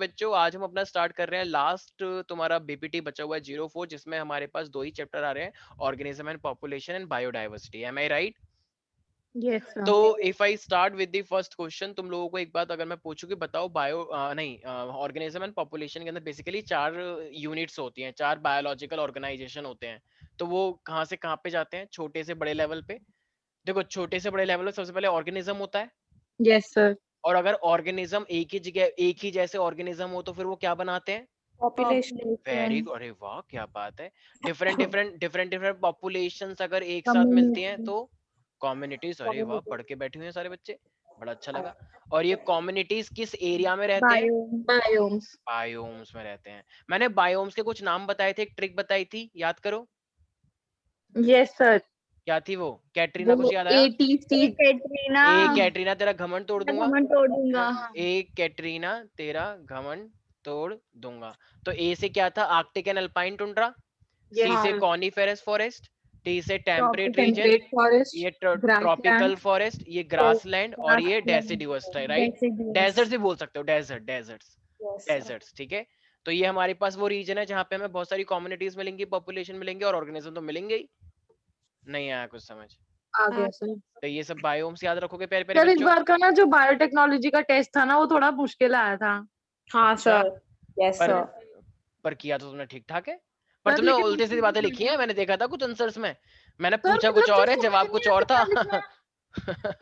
बच्चों, आज हम अपना स्टार्ट कर रहे हैं लास्ट तुम्हारा बीपीटी बचा हुआ है 04, जिसमें हमारे पास 2 ही चैप्टर आ रहे हैं, organism and population and biodiversity. Am I right? Yes, sir. तो if I start with the first question, तुम लोगों को एक बात अगर मैं पूछूं कि बताओ नहीं, ऑर्गेनिज्म एंड पॉपुलेशन के अंदर बेसिकली 4 यूनिट्स होती हैं, 4 बायोलॉजिकल ऑर्गेनाइजेशन होते हैं। तो वो कहाँ से कहाँ पे जाते हैं, छोटे से बड़े लेवल पे? देखो, छोटे से बड़े लेवल पे सबसे पहले ऑर्गेनिज्म होता है। Yes, sir. और अगर ऑर्गेनिज्म एक ही जगह, एक ही जैसे ऑर्गेनिज्म हो, तो फिर वो क्या बनाते हैं? पॉपुलेशन। Very Population. गुड, अरे वाह क्या बात है। डिफरेंट पॉपुलेशंस अगर एक साथ मिलती हैं Community. तो कम्युनिटीज। अरे वाह, कम्युनिटी। पढ़ के बैठे हुए हैं सारे बच्चे, बड़ा अच्छा लगा। और ये कम्युनिटीज किस एरिया में रहते हैं? Biome. बायोम्स। बायोम्स में रहते हैं। मैंने बायोम्स के कुछ नाम बताए थे, एक ट्रिक बताई थी, याद करो। Yes, sir. क्या थी वो? कैटरीना, कुछ वो याद आया? ATC। Katrina. ए कैटरीना तेरा घमंड तोड़ मैं दूंगा। घमंड तोड़ दूंगा। ए कैटरीना तेरा घमंड तोड़ दूंगा। तो ए से क्या था? Arctic and alpine tundra. C Yes, से sir. Coniferous forest. टी से टेम्परेट रीजन। Temperate forest. ये Grassland. ट्रॉपिकल फॉरेस्ट, ये ग्रासलैंड, और ये Grassland. Deciduous, right? Deciduous. Desert भी बोल सकते हो, डेजर्ट्स। यस। डेजर्ट्स, ठीक है। तो ये हमारे पास वो रीजन है जहाँ पे हमें बहुत सारी कम्युनिटीज मिलेंगी, पॉपुलेशन मिलेंगे, और ऑर्गेनिज्म तो मिलेंगे ही। नहीं आया कुछ समझ? आ गया सर। तो ये सब बायोम्स याद रखोगे प्यारे प्यारे सर इस बच्चों। बार का ना जो बायोटेक्नोलॉजी का टेस्ट था ना वो थोड़ा मुश्किल आया था। हाँ अच्छा, सर। यस पर सर। पर किया तो तुमने ठीक ठाक है। पर सर तुमने लेकिन उल्टी सीधी बातें लिखी हैं, मैंने देखा था कुछ आंसर्स में। मैंने सर पूछा कुछ मतलब जो और है, समझ जवाब नहीं कुछ आया और कि था। क्या लिखना है।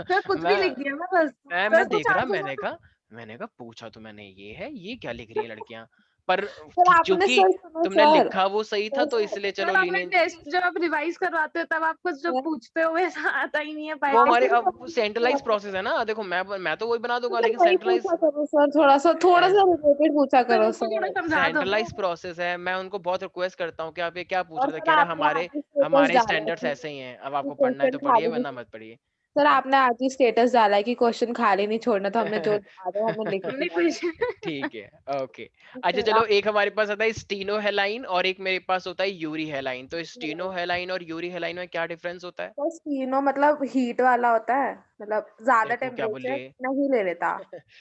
सर कुछ भी मैं लिख दिया मैं बस। मैं सर देख कुछ रहा, आंसर मैंने कहा पूछा तो मैंने ये है, ये क्या लिख रही है लड़कियां। पर सर आपने चूंकि सर सुनो तुमने सर। लिखा वो सही था, तो सर इसलिए चलो सर आपने लीनियंट। टेस्ट जब आप रिवाइज करवाते हो तब आपको जो सर। पूछते हो वैसा आता ही नहीं है वो हमारे बायोटेक। अब सेंट्रलाइज प्रोसेस है ना, देखो मैं तो वही बना दूंगा, सर लेकिन वही सेंट्रलाइज पूछा करो सर, थोड़ा सा रिलेटेड पूछा सर करो उनको थोड़ा सर। समझा दो। सेंट्रलाइज प्रोसेस है। मैं उनको बहुत रिक्वेस्ट करता हूँ कि आप ये क्या पूछ और रहे थे, सर कह रहे हैं आपने आज हमारे ही स्टेटस हमारे डाला है स्टैंडर्ड्स ऐसे ही हैं, अब कि आपको पढ़ना है क्वेश्चन तो पढ़िए, खाली नहीं। वरना मत पढ़िए। सर हाँ। आपने आज ही स्टेटस डाला है कि क्वेश्चन खाली नहीं छोड़ना, तो हमने जो याद है हमें लिख हमने दिया। कुछ ठीक है, ओके। अच्छा सर चलो, आप। एक हमारे पास आता है स्टीनो हेलाइन, और एक मेरे पास होता है यूरी हेलाइन। तो स्टीनो हेलाइन और यूरी हेलाइन में क्या डिफरेंस होता है? सर स्टीनो मतलब हीट वाला होता है, मतलब ज्यादा देखो क्या बोल रही टेम्परेचर है। नहीं ले लेता।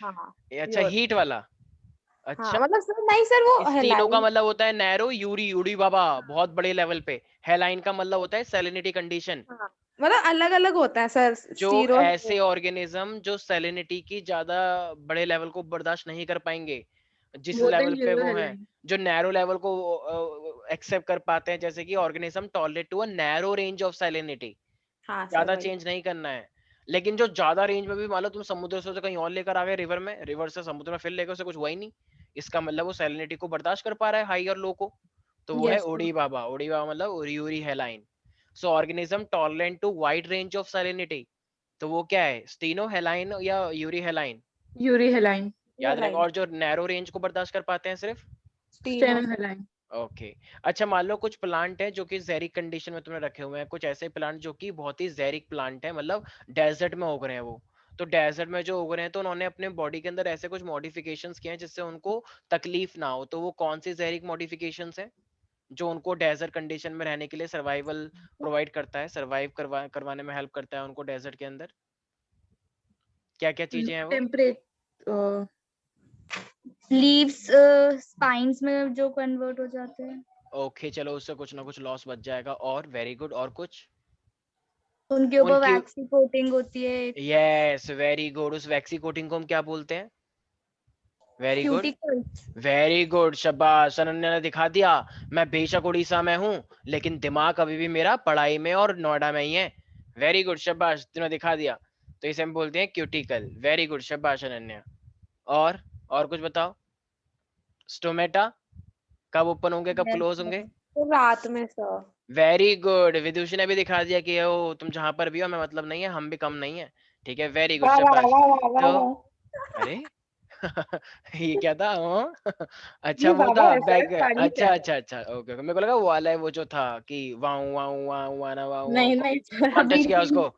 हाँ। ये अच्छा, योर। हीट वाला। हाँ अच्छा, मतलब सर नहीं सर वो स्टीनो का हेलाइन। मतलब होता है नैरो, यूरी उड़ी बाबा बहुत बड़े लेवल पे। हेलाइन का मतलब होता है सैलिनिटी कंडीशन। हाँ मतलब अलग अलग होता है सर जो स्टीरो। ऐसे ऑर्गेनिज्म जो सैलिनिटी की ज्यादा बड़े लेवल को बर्दाश्त नहीं कर पाएंगे, जिस वो देन लेवल पे यूरो वो हैं, हेलाइन। जो नैरो लेवल को एक्सेप्ट कर पाते हैं, जैसे कि organism tolerate to a narrow range of salinity, हाँ सर ज्यादा वही। चेंज नहीं करना है। लेकिन जो ज्यादा रेंज में भी, मान लो तुम समुद्र से कहीं और लेकर आ गए, रिवर में, रिवर से समुद्र में फिर लेकर, उसे कुछ हुआ ही नहीं, इसका मतलब वो सैलिनिटी को बर्दाश्त कर पा रहा है, हाई और लो को। तो वो है यस सर। ओडी बाबा। ओडी बाबा मतलब euryhaline. So organism tolerant to wide range of salinity, तो वो क्या है, स्टीनो हेलाइन या यूरी हेलाइन? यूरी हेलाइन। याद रहेगा। हेलाइन। और जो नैरो रेंज को बर्दाश्त कर पाते हैं सिर्फ? स्टीनो। स्टेनो हेलाइन। ओके। अच्छा, मान लो कुछ प्लांट है जो कि जैरिक कंडीशन में तुमने रखे हुए हैं, कुछ ऐसे प्लांट जो कि बहुत ही जैरिक प्लांट है, मतलब डेजर्ट में उग रहे हैं वो। तो डेजर्ट में जो उग रहे हैं, तो उन्होंने अपने बॉडी के अंदर ऐसे कुछ मॉडिफिकेशंस किए हैं जिससे उनको तकलीफ ना हो। तो वो कौन सी जैरिक मॉडिफिकेशंस है जो उनको डेजर्ट कंडीशन में रहने के लिए सर्वाइवल प्रोवाइड करता है, सर्वाइव करवाने में हेल्प करता है उनको डेजर्ट के अंदर? क्या क्या चीजें हैं लो वो? टेम्परेट लीव्स स्पाइन्स में जो कन्वर्ट हो जाते हैं, ओके, चलो उससे कुछ ना कुछ लॉस बच जाएगा। और वेरी गुड, और कुछ? उनके ऊपर उनकी, वैक्सी कोटिंग होती है, यस वेरी गुड, उस वैक्सी कोटिंग को हम क्या बोलते हैं? Very good, cuticles. Very good, शाबाश। अनन्या ने दिखा दिया। मैं बेशक उड़ीसा में हूँ, लेकिन दिमाग अभी भी मेरा पढ़ाई में और नोएडा में ही है। वेरी गुड, शाबाश, तूने दिखा दिया। तो इसे हम बोलते हैं क्यूटिकल। वेरी गुड, शाबाश अनन्या। और कुछ बताओ। स्टोमेटा कब ओपन होंगे, कब क्लोज होंगे? तो रात में सर। वेरी गुड, विदुषी ने भी दिखा दिया कि ओ तुम जहां पर भी हो, हमें मतलब नहीं है, हम भी कम नहीं है। ठीक है, वेरी गुड, वाह वाह शाबाश। वाह वाह वाह तो वाह। अरे ये क्या था? अच्छा, ये वो बाबा था ऐसा है, बैग। तारीफ अच्छा है। अच्छा अच्छा, ओके ओके, मेरे को लगा वो वाला है, वो जो था कि वाऊ वाऊ वाऊ वाना वाऊ वाऊ, नहीं नहीं सर कौन अभी टच किया नहीं। उसको?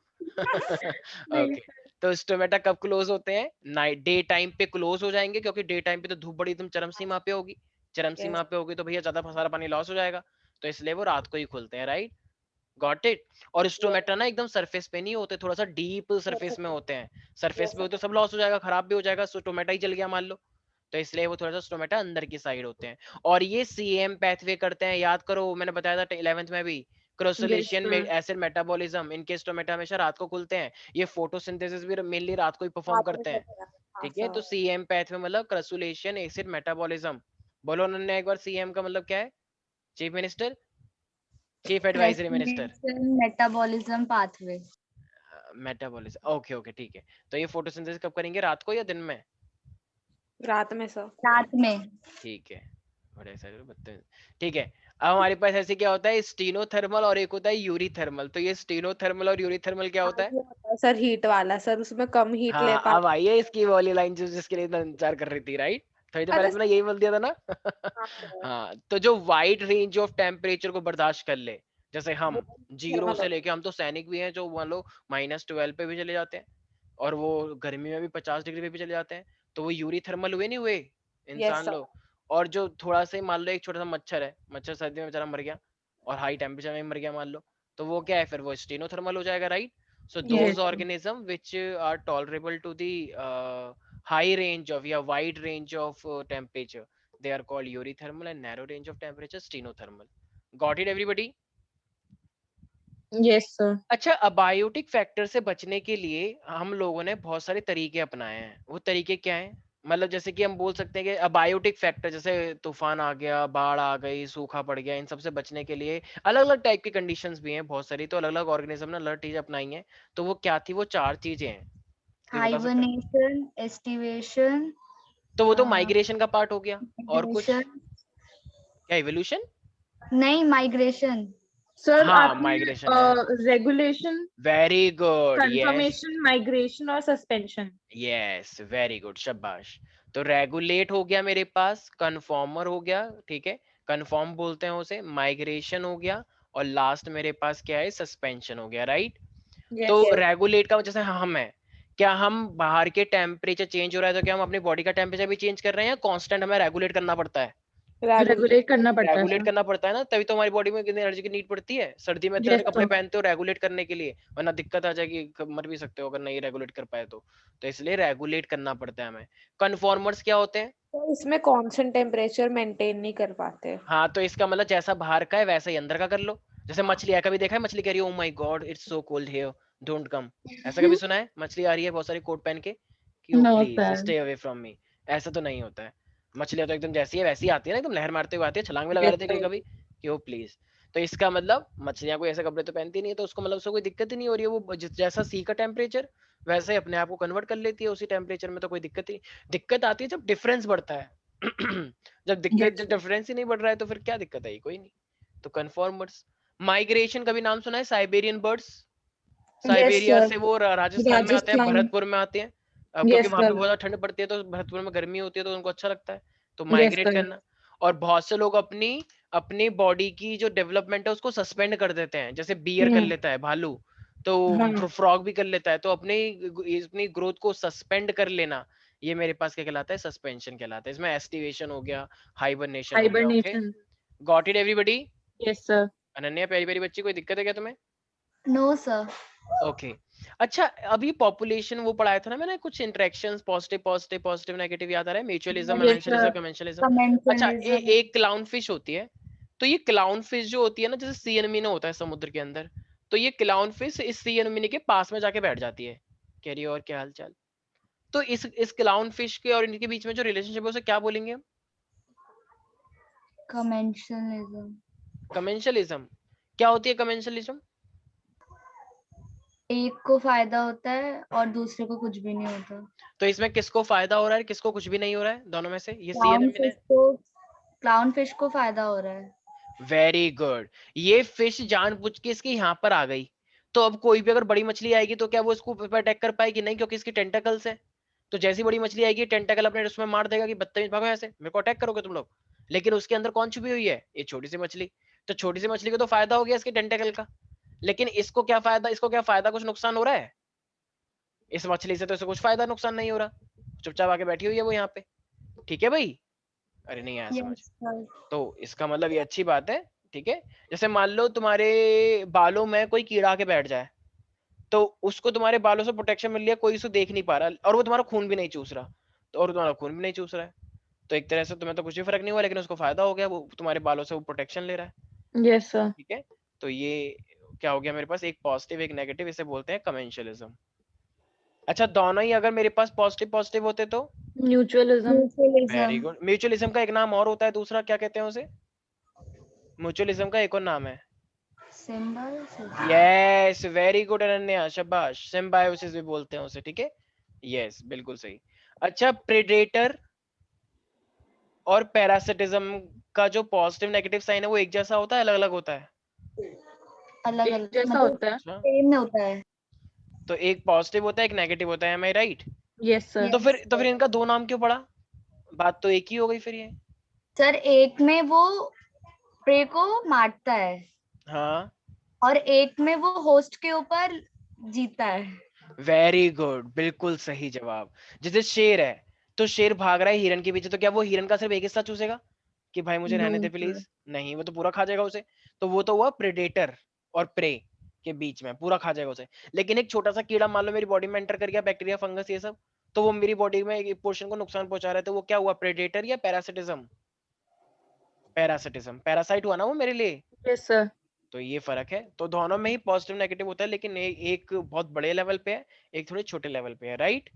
नहीं ओके। तो स्टोमेटा कब क्लोज होते हैं? नाइट, डे टाइम पे क्लोज हो जाएंगे, क्योंकि डे टाइम पे तो धूप बड़ी एकदम चरम सीमा पे होगी। चरम सीमा यस। पे होगी तो भैया ज्यादा सारा पानी लॉस हो जाएगा। तो इसलिए वो रात को ही खुलते हैं, राइट? Got it. और स्टोमेटा ना एकदम सरफेस पे नहीं होते, थोड़ा सा डीप सरफेस में होते हैं। सरफेस पे यस। होते तो सब लॉस हो जाएगा, खराब भी हो जाएगा। स्टोमेटा ही जल गया मान लो, तो इसलिए वो थोड़ा सा स्टोमेटा अंदर की साइड होते हैं। और ये सीएम पैथवे करते हैं, याद करो मैंने बताया था 11th में भी, क्रोसुलेशन में sir. एसिड मेटाबॉलिज्म, इनके स्टोमेटा हमेशा रात को खुलते हैं। ये फोटोसिंथेसिस भी मेनली रात को ही परफॉर्म रात में करते हैं। करते हैं। हाँ ठीक है, तो सर। सीएम पैथवे मतलब क्रोसुलेशन एसिड मेटाबॉलिज्म। बोलो उन्होंने एक बार, सीएम का मतलब क्या है? Chief minister, chief advisory minister, Crescent metabolism pathway. Metabolism. Okay okay ठीक है। तो ये फोटोसिंथेसिस कब करेंगे, रात को या दिन में? रात में सर। रात में. ठीक है, बड़े सारे बदतमीज। ठीक है, अब हमारे पास ऐसे क्या होता है, स्टीनोथर्मल और एक होता है यूरीथर्मल। तो ये स्टीनोथर्मल और यूरीथर्मल क्या होता है? ये होता है सर हीट वाला सर, उसमें कम हीट ले हाँ, अब पाते। आइए इसकी वाली लाइन जिसके लिए इतना इंतजार कर रही थी, राइट? थोड़ी देर पहले अरे तुमने यही बोल दिया था ना। हाँ सर, हाँ, तो जो वाइड रेंज ऑफ टेम्परेचर को बर्दाश्त कर ले, जैसे वो हम जीरो थर्मल से होता लेके, हम तो सैनिक भी हैं जो मान लो -12 पे भी चले जाते हैं, और वो गर्मी में भी 50 डिग्री पे भी चले जाते हैं। तो वो यूरी थर्मल हुए नहीं हुए है। यस इंसान सर। लोग। और जो थोड़ा सा ही मान लो एक छोटा सा मच्छर है, मच्छर सर्दी में बेचारा मर गया और हाई टेम्परेचर में मर गया मान लो, तो वो क्या है फिर, वो स्टीनोथर्मल हो जाएगा, right? So Yes, those yes. sir. organism which are tolerable to the high range of, yeah, wide range of temperature, they are called eurythermal, and narrow range of temperature stenothermal. Got it everybody? Yes, sir. अच्छा, abiotic factor से बचने के लिए हम लोगों ने बहुत सारे तरीके अपनाए हैं। वो तरीके क्या हैं? मतलब जैसे कि हम बोल सकते हैं कि अबायोटिक फैक्टर, जैसे तूफान आ गया, बाढ़ आ गई, सूखा पड़ गया, इन सब से बचने के लिए अलग अलग टाइप की कंडीशंस भी हैं बहुत सारी। तो अलग अलग ऑर्गेनिज्म ने अलग चीजें अपनाई हैं। तो वो क्या थी? वो 4 चीजें हैं, कोई बता सकता है? Hibernation, estivation, तो वो तो माइग्रेशन का पार्ट हो गया। और कुछ? migration. क्या, इवोल्यूशन? नहीं, migration. Sir, हाँ, आपने माइग्रेशन है। regulation, very good, yes confirmation, migration और suspension. यस, वेरी गुड, शाबाश। तो रेगुलेट हो गया मेरे पास, कन्फॉर्मर हो गया, ठीक है, कन्फॉर्म बोलते हैं उसे, माइग्रेशन हो गया, और लास्ट मेरे पास क्या है, सस्पेंशन हो गया, राइट? तो Yes. रेगुलेट का जैसे हम है, क्या हम बाहर के टेम्परेचर चेंज हो रहा है तो क्या हम अपनी बॉडी का टेम्परेचर भी चेंज कर रहे हैं, या कांस्टेंट हमें रेगुलेट करना पड़ता है? Regulate करना पड़ता है रेगुलेट sir. करना पड़ता है ना, तभी तो हमारी बॉडी में कितनी एनर्जी की नीड पड़ती है। सर्दी में इतने Yes, सारे कपड़े sir. पहनते हो रेगुलेट करने के लिए, वरना दिक्कत आ जाएगी, मर भी सकते हो अगर नहीं रेगुलेट कर पाए तो इसलिए रेगुलेट करना पड़ता है हमें। कन्फॉर्मर्स क्या होते हैं? तो इसमें कांस्टेंट टेम्परेचर मेंटेन नहीं कर पाते। हाँ, तो इसका मतलब जैसा बाहर का है वैसा ही अंदर का कर लो। जैसे मछली है, कभी देखा है मछली कह रही है, oh my God it's so cold here, don't come? ऐसा कभी सुना है? मछली आ रही है बहुत सारी कोट पहन के कि ओ No, please sir. Stay away from me, ऐसा तो नहीं होता है। मछलियां तो एकदम जैसी है वैसी आती है ना, एकदम लहर मारते हुए आती है, छलांग भी लगा Yes, रहे थे कभी sir. कभी कि ओ प्लीज। तो इसका मतलब मछलियां कोई ऐसे कपड़े तो पहनती नहीं है, तो उसको मतलब उसको कोई दिक्कत ही नहीं हो रही है, वो जैसा सी का टेम्परेचर वैसे ही अपने आप को कन्वर्ट कर लेती है उसी टेम्परेचर में, तो कोई दिक्कत ही। दिक्कत आती है जब डिफरेंस बढ़ता है। जब Yes, दिक्कत, जब sir. डिफरेंस ही नहीं बढ़ रहा है तो फिर क्या दिक्कत है, कोई नहीं। तो कन्फॉर्मर्स। माइग्रेशन कभी नाम सुना है? Siberian birds, Yes, Siberia sir. से वो राजस्थान में आते हैं, Rajasthan. भरतपुर में आते हैं। क्योंकि Yes, वहां पे sir. बहुत ज्यादा ठंड पड़ती है, तो भरतपुर में गर्मी होती है, तो उनको अच्छा लगता है, तो Yes, माइग्रेट sir. करना। और बहुत से लोग अपनी अपनी बॉडी की जो डेवलपमेंट है उसको सस्पेंड कर देते हैं, जैसे बियर कर Hmm. लेता है भालू, तो हाँ. फ्रॉग भी कर लेता है, तो अपनी ग्रोथ को सस्पेंड कर लेना, ये मेरे पास क्या कहलाता है, सस्पेंशन कहलाता है। इसमें एस्टिवेशन हो गया, हाइबरनेशन हो गया। Okay, Hibernation. Got it everybody? Yes, sir. Ananya प्यारी प्यारी बच्ची, कोई दिक्कत है क्या तुम्हें? No, sir. ओके अच्छा, अभी पॉपुलेशन वो पढ़ाया था ना मैंने, कुछ interactions, positive positive positive negative, याद आ रहा है? Mutualism, Yes, एमेंशलिज्म, sir. कमेंशलिज्म। अच्छा, Commensalism. एक क्लाउन फिश होती है, तो ये क्लाउन फिश जो होती है ना, जैसे सी एनमीना होता है समुद्र के अंदर, तो ये क्लाउन फिश इस सी एनमीने के पास में जाके बैठ जाती है। कह रही है और क्या हाल चाल? तो इस क्लाउन फिश के और इनके बीच में जो रिलेशनशिप है उसे क्या बोलेंगे हम? Commensalism. कमेंशलिज्म। क्या होती है कमेंशलिज्म? एक को फायदा होता है और दूसरे को कुछ भी नहीं होता. तो इसमें किसको फायदा हो रहा है, किसको कुछ भी नहीं हो रहा है, दोनों में से? ये सी क्लाउन एनमी ने। फिश को क्लाउन फिश को फायदा हो रहा है. Very good. ये फिश जानबूझ के इसके यहाँ पर आ गई, तो अब कोई भी अगर बड़ी मछली आएगी तो क्या वो इसको अटैक कर पाएगी? नहीं, क्योंकि इसकी टेंटाकल्स है। तो जैसी बड़ी मछली आएगी टेंटाकल अपने उसमें मार देगा कि बदतमीज भागो ऐसे, मेरे को अटैक करोगे तुम लोग। लेकिन उसके अंदर कौन छुपी हुई है? ये छोटी सी मछली। तो छोटी सी मछली को तो फायदा हो गया इसके टेंटाकल का, लेकिन इसको क्या फायदा, इसको क्या फायदा, कुछ नुकसान हो रहा है? इस मछली से तो इसे कुछ फायदा नुकसान नहीं हो रहा, चुपचाप आके बैठी हुई है वो यहाँ पे। ठीक है भाई? अरे नहीं आया समझ? Yes, sir. तो इसका मतलब ये अच्छी बात है, ठीक है। जैसे मान लो तुम्हारे बालों में कोई कीड़ा आके बैठ जाए, तो उसको तुम्हारे बालों से प्रोटेक्शन मिल लिया, कोई उसको देख नहीं पा रहा, और वो तुम्हारा खून भी नहीं चूस रहा, तो और तुम्हारा खून भी नहीं चूस रहा है, तो एक तरह से तुम्हें तो कुछ भी फर्क नहीं हुआ, लेकिन उसको फायदा हो गया, वो तुम्हारे बालों से वो प्रोटेक्शन ले रहा है। Yes sir. ठीक है, तो ये क्या हो गया मेरे पास, एक पॉजिटिव एक नेगेटिव, इसे बोलते हैं कमेंशलिज्म। अच्छा, दोनों ही अगर मेरे पास पॉजिटिव पॉजिटिव होते तो? Mutualism. Very mutualism. Good. Mutualism का एक नाम और होता है दूसरा, क्या कहते हैं उसे? म्यूचुअलिज्म का एक और नाम है। Symbiosis. Yes, very good Ananya, शाबाश। सिम्बायोसिस भी बोलते हैं उसे, ठीक है। यस, बिल्कुल सही। अच्छा, प्रेडेटर और पैरासिटिज्म का जो पॉजिटिव नेगेटिव साइन है वो एक जैसा होता है, अलग अलग होता है? अलग एक अलग जैसा मतलब होता है। अच्छा, सेम में होता है। तो एक पॉजिटिव होता है, एक नेगेटिव होता है, M I right? Yes sir. तो यस फिर इनका दो नाम क्यों पड़ा? बात तो एक ही हो गई फिर ये। सर, एक में वो प्रे को मारता है हाँ, और एक में वो होस्ट के ऊपर जीता है। वेरी गुड, बिल्कुल सही जवाब। जैसे शेर है, तो शेर भाग रहा है हिरन के पीछे, तो क्या वो हिरन का सिर्फ एक हिस्सा चूसेगा कि भाई मुझे रहने नो दे सर। प्लीज? नहीं, वो तो पूरा खा जाएगा उसे। तो वो तो हुआ प्रेडेटर और प्रे के बीच में, पूरा खा जाएगा उसे। लेकिन एक छोटा सा कीड़ा मान लो मेरी बॉडी में एंटर कर गया, बैक्टीरिया फंगस ये सब, तो वो मेरी बॉडी में एक पोर्शन को नुकसान पहुंचा रहा है, तो वो क्या हुआ, प्रेडेटर या पैरासिटिज्म? पैरासिटिज्म, पैरासाइट हुआ ना वो मेरे लिए। Yes sir. तो ये फर्क है। तो दोनों में ही पॉजिटिव नेगेटिव होता है, लेकिन एक बहुत बड़े लेवल पे है, एक थोड़े छोटे लेवल पे है, राइट?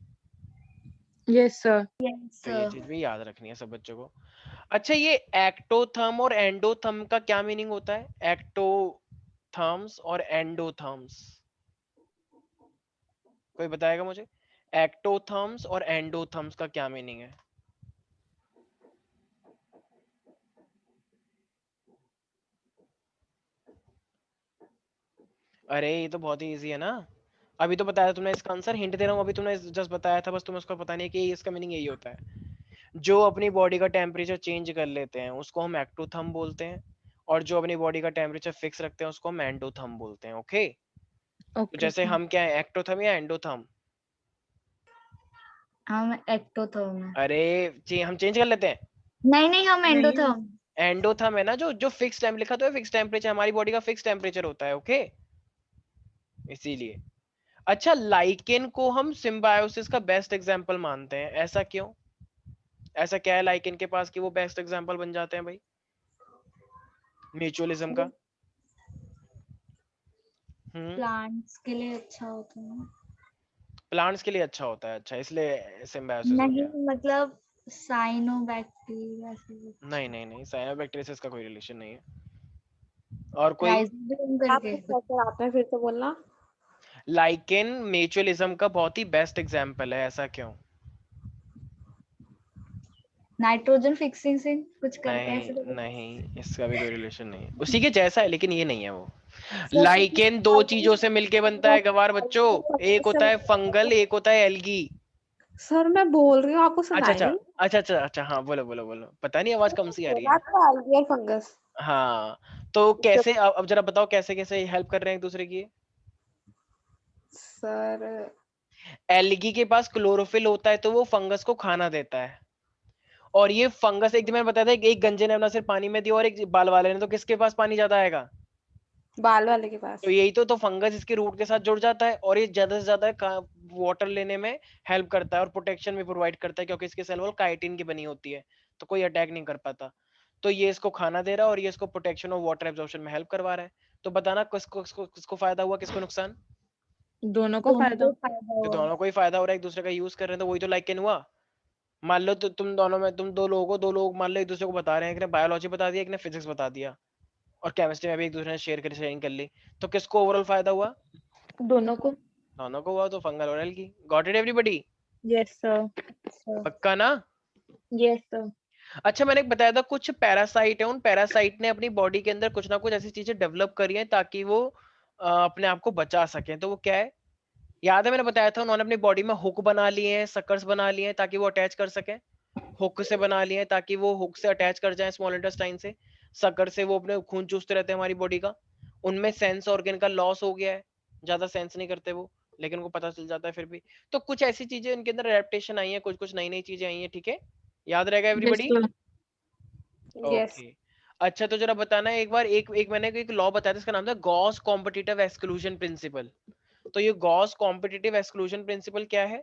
Yes sir. यस तो ये चीज भी याद रखनी है सब बच्चों को। अच्छा, ये एक्टोथर्म और एंडोथर्म का क्या मीनिंग होता है? एक्टोथर्म्स और एंडोथर्म्स, कोई बताएगा मुझे? एक्टोथर्म्स और एंडोथर्म्स का क्या मीनिंग है? अरे ये तो बहुत ही इजी है ना, अभी तो बताया तुमने इसका आंसर, हिंट दे रहा हूँ, अभी तुमने जस्ट बताया था, बस तुम्हें उसका पता नहीं है कि इसका मीनिंग यही होता है। जो अपनी बॉडी का टेम्परेचर चेंज कर लेते हैं उसको हम एक्टोथर्म बोलते हैं, और जो अपनी बॉडी का टेम्परेचर फिक्स रखते हैं उसको हम एंडोथर्म बोलते हैं। ओके, तो ओके जैसे सर। हम क्या है, एक्टोथर्म या एंडोथर्म? हम एक्टोथर्म है। अरे हम चेंज कर लेते हैं। नहीं नहीं, हम नहीं। एंडोथर्म। एंडोथर्म है ना, जो जो फिक्स टाइम लिखा तो है, फिक्स टेम्परेचर, हमारी बॉडी का फिक्स टेम्परेचर होता है। ओके, इसीलिए। अच्छा, लाइकेन को हम सिम्बायोसिस का बेस्ट एग्जांपल मानते हैं, ऐसा क्यों? ऐसा क्या है लाइकेन के पास कि वो बेस्ट एग्जांपल बन जाते हैं भाई म्यूचुअलिज्म का? प्लांट्स के लिए अच्छा होता है। प्लांट्स के लिए अच्छा होता है, अच्छा इसलिए सिम्बायोसिस हो नहीं गया। मतलब साइनोबैक्टीरिया से नहीं नहीं नहीं, साइनोबैक्टीरिया का कोई रिलेशन नहीं है। और कोई? राइजोबियम आप करके। प्रोफेसर आपने फिर से बोलना। लाइकेन म्यूचुअलिज्म का बहुत ही बेस्ट एग्जांपल है, ऐसा क्यों? नाइट्रोजन फिक्सिंग से कुछ करता है नहीं ऐसे तो। नहीं, इसका भी कोई रिलेशन नहीं है, उसी के जैसा है लेकिन ये नहीं है वो। सर लाइकेन दो चीजों से मिलके बनता है गवार बच्चों, एक होता है फंगल, एक होता है एल्गी। सर मैं बोल रही हूँ, आपको अच्छा सुनाई अच्छा नहीं? अच्छा अच्छा अच्छा, हाँ बोलो बोलो बोलो, पता नहीं आवाज कम सी आ रही बोला है। था algae और फंगस। हाँ, तो कैसे, अब जरा बताओ कैसे कैसे हेल्प कर रहे हैं एक दूसरे की? सर एल्गी के पास क्लोरोफिल होता है तो वो फंगस को खाना देता है, और ये फंगस, एक दिन मैंने बताया था, एक गंजे ने अपना सिर पानी में दिया और एक बाल वाले ने, तो किसके पास पानी ज्यादा आएगा? बाल वाले के पास। तो यही तो फंगस इसके रूट के साथ जुड़ जाता है, और ये ज्यादा से ज्यादा वाटर लेने में हेल्प करता है और प्रोटेक्शन भी प्रोवाइड करता है, क्योंकि इसकी सेल वॉल काइटिन की बनी होती है, तो कोई अटैक नहीं कर पाता। तो ये इसको खाना दे रहा है और ये इसको प्रोटेक्शन और वाटर एब्जॉर्प्शन में हेल्प करवा रहा है। तो बताना किसको किसको किसको फायदा हुआ, किसको नुकसान? दोनों को दोनों फायदा। को फायदा तो हुआ। दोनों को ही फायदा हो रहा है, एक दूसरे का यूज कर रहे हैं, तो वही तो लाइकेन हुआ। मान लो तो तुम दोनों में, तुम दो लोगों को, दो लोग मान लो एक दूसरे को बता रहे हैं, एक ने बायोलॉजी बता दिया, एक ने फिजिक्स बता दिया, और केमिस्ट्री में भी एक दूसरे ने शेयरिंग कर ली, तो किसको ओवरऑल फायदा हुआ? दोनों को। दोनों को हुआ, तो फंगल और algae. Got it everybody? Yes sir. पक्का ना? Yes sir. अच्छा, मैंने बताया था कुछ पैरासाइट है, उन पैरासाइट ने अपनी बॉडी के अंदर कुछ ना कुछ ऐसी चीजें डेवलप करी हैं ताकि वो अपने आप को बचा सकें, तो वो क्या है? याद है मैंने बताया था, उन्होंने अपनी बॉडी में हुक बना लिए हैं, सकर्स बना लिए हैं ताकि वो अटैच कर सकें। हुक से बना लिए हैं ताकि वो हुक से अटैच कर जाए स्मॉल इंटेस्टाइन से। सकर से वो अपने खून चूसते रहते हैं हमारी बॉडी का। उनमें सेंस ऑर्गन का लॉस हो गया है, ज्यादा सेंस नहीं करते वो, लेकिन उनको पता चल जाता है फिर भी। तो कुछ ऐसी चीजें इनके अंदर एडेप्टेशन आई है, कुछ कुछ नई नई चीजें आई हैं, ठीक है? याद रहेगा yes everybody? Sir. Yes. Okay. अच्छा, तो जरा बताना एक बार, एक मैंने एक लॉ बताया था, इसका नाम था गॉस कॉम्पिटिटिव एक्सक्लूजन प्रिंसिपल। तो ये गॉस कॉम्पिटिटिव एक्सक्लूजन प्रिंसिपल क्या है?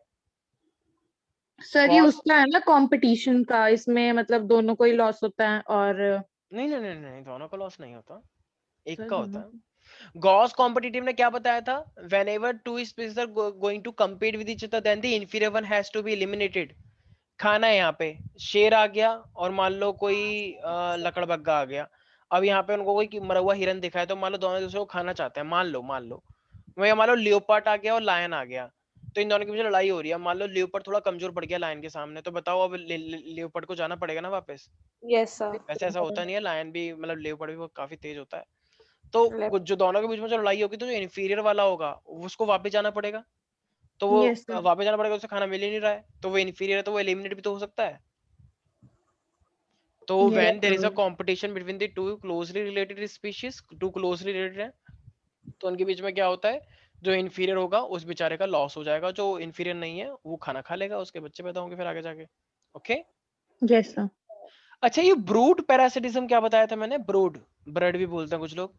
सर ये कौन उसका है ना कंपटीशन का, इसमें मतलब दोनों को ही लॉस होता है और नहीं नहीं नहीं नहीं, दोनों का लॉस नहीं होता, एक सर का होता दोनों है। गॉस कॉम्पिटिटिव ने क्या बताया था, whenever two species are going to compete with each other then the inferior one has to be eliminated। खाना है यहाँ पे, शेर आ गया और मान लो कोई लकड़बग्गा आ गया। अब यहाँ पे उनको कोई मरा हुआ हिरन दिखा है, तो मान लो दोनों दूसरे को खाना चाहते हैं, मान लो वही मान लो लियोपार्ड आ गया और लायन आ गया, तो इन दोनों के बीच लड़ाई हो रही है। मान लो लियोपार्ड थोड़ा कमजोर पड़ गया लायन के सामने, तो बताओ अब लियोपार्ड को जाना पड़ेगा ना वापस। Yes sir. वैसे ऐसा होता नहीं है, लायन भी मतलब लियोपार्ड भी वो काफी तेज होता है। तो जो दोनों के बीच में जो लड़ाई होगी, तो जो इन्फीरियर वाला होगा उसको वापस जाना पड़ेगा, तो वो यस सर। वापस जाना पड़ेगा, उसे खाना मिल ही नहीं रहा है, तो वो इन्फीरियर है, तो वो एलिमिनेट भी तो हो सकता है। तो Yes, when there is a sir. competition between the two closely related species, two closely related है, तो उनके बीच में क्या होता है, जो इन्फीरियर होगा उस बेचारे का लॉस हो जाएगा, जो इन्फीरियर नहीं है वो खाना खा लेगा, उसके बच्चे पैदा होंगे फिर आगे जाके। Okay Yes, sir. अच्छा, ये ब्रूड पैरासिटिज्म क्या बताया था मैंने, ब्रूड ब्रड भी बोलते हैं कुछ लोग,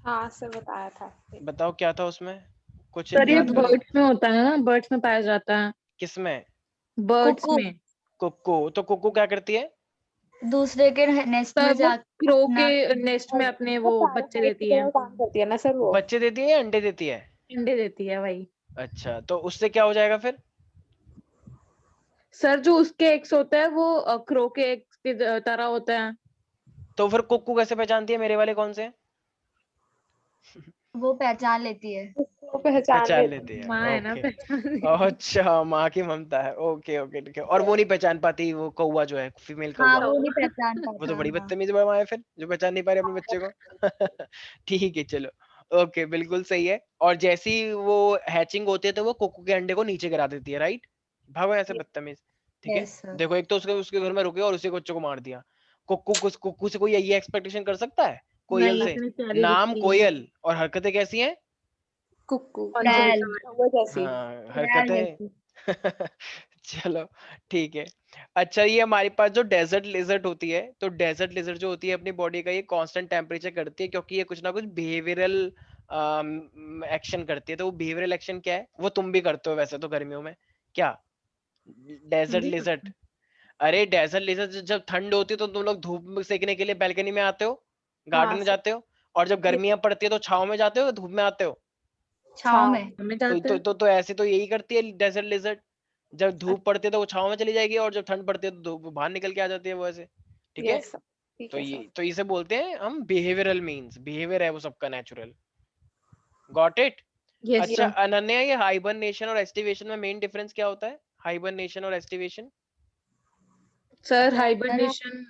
हाँ सर बताया था। बताओ क्या था उसमें, कुछ सर ये याद करो। बर्ड्स में होता है ना, बर्ड्स में पाया जाता है, किसमें, बर्ड्स कुकू में। कुक्कू, तो कुक्कू क्या करती है, दूसरे के नेस्ट में सर वो जाके क्रो अपना के नेस्ट में अपने वो बच्चे देती है, काम करती है ना सर वो। बच्चे देती है या अंडे देती है। अंडे देती है वही। अच्छा, तो उससे क्या हो जाएगा फिर, सर जो उसके एग्स होता है वो क्रो के एग्स की तरह होता है। तो फिर कुक्कू कैसे पहचानती है मेरे वाले कौन से हैं? वो पहचान लेती है। उसको पहचान पहचान लेते लेती है, माँ है ना, ओके। पहचान लेती है। अच्छा, माँ की ममता है, ओके ओके ठीक है। और वो नहीं पहचान पाती, वो कौवा जो है, फीमेल हाँ, कौवा, वो नहीं पहचान वो तो पाता। बड़ी हाँ, बदतमीज माँ है फिर, जो पहचान नहीं पा रही अपने बच्चे को। ठीक है चलो, ओके बिल्कुल सही है। और जैसी वो हैचिंग होती है, तो वो कुक्कू के अंडे को नीचे गिरा देती है, राइट, भागो ऐसे बदतमीज। ठीक है, यस सर। देखो एक तो उसके उसके घर में रुके और उसी बच्चों को मार दिया। कुक्कू से कोई यही एक्सपेक्टेशन कर सकता है, कोयल नहीं, से, इतनी प्यारी नाम दिखती है। कोयल और हरकतें कैसी हैं, कुक्कू कौन सी बैल, बताओ? वो जैसी। हाँ बैल हरकतें। जैसी। चलो ठीक है। अच्छा, ये हमारे पास जो डेजर्ट लिजर्ट होती है, तो डेजर्ट लिजर्ट जो होती है अपनी बॉडी का ये कांस्टेंट टेम्परेचर करती है, क्योंकि ये कुछ ना कुछ बिहेवियरल एक्शन करती है। तो वो बिहेवियरल एक्शन क्या है, वो तुम भी करते हो वैसे तो गर्मियों में, क्या, हम डेजर्ट भी लिजर्ट। करते अरे डेजर्ट लिजर्ट जब ठंड होती है तो तुम लोग धूप में सेकने के लिए बैल्कनी में आते हो, गार्डन हाँ में सर। जाते हो, और जब गर्मियां पड़ती है तो छाव में जाते हो, धूप में आते हो। छाव में। हैं, हमें तो जाते तो हैं। तो, तो ऐसे तो यही करती है डेजर्ट लिजर्ट, जब धूप पड़ती है तो वो छाव में चली जाएगी, और जब ठंड पड़ती है तो धूप बाहर निकल के आ जाती है वो ऐसे। ठीक है, यस सर, ठीक तो है सर। ये तो इसे बोलते हैं हम बिहेवियरल मीन्स, बिहेवियर है वो सबका नेचुरल। Got it. यस अच्छा सर। यस अनन्या, ये हाइबरनेशन और एस्टिवेशन में मेन डिफरेंस क्या होता है, हाइबरनेशन और aestivation. Sir sir hibernation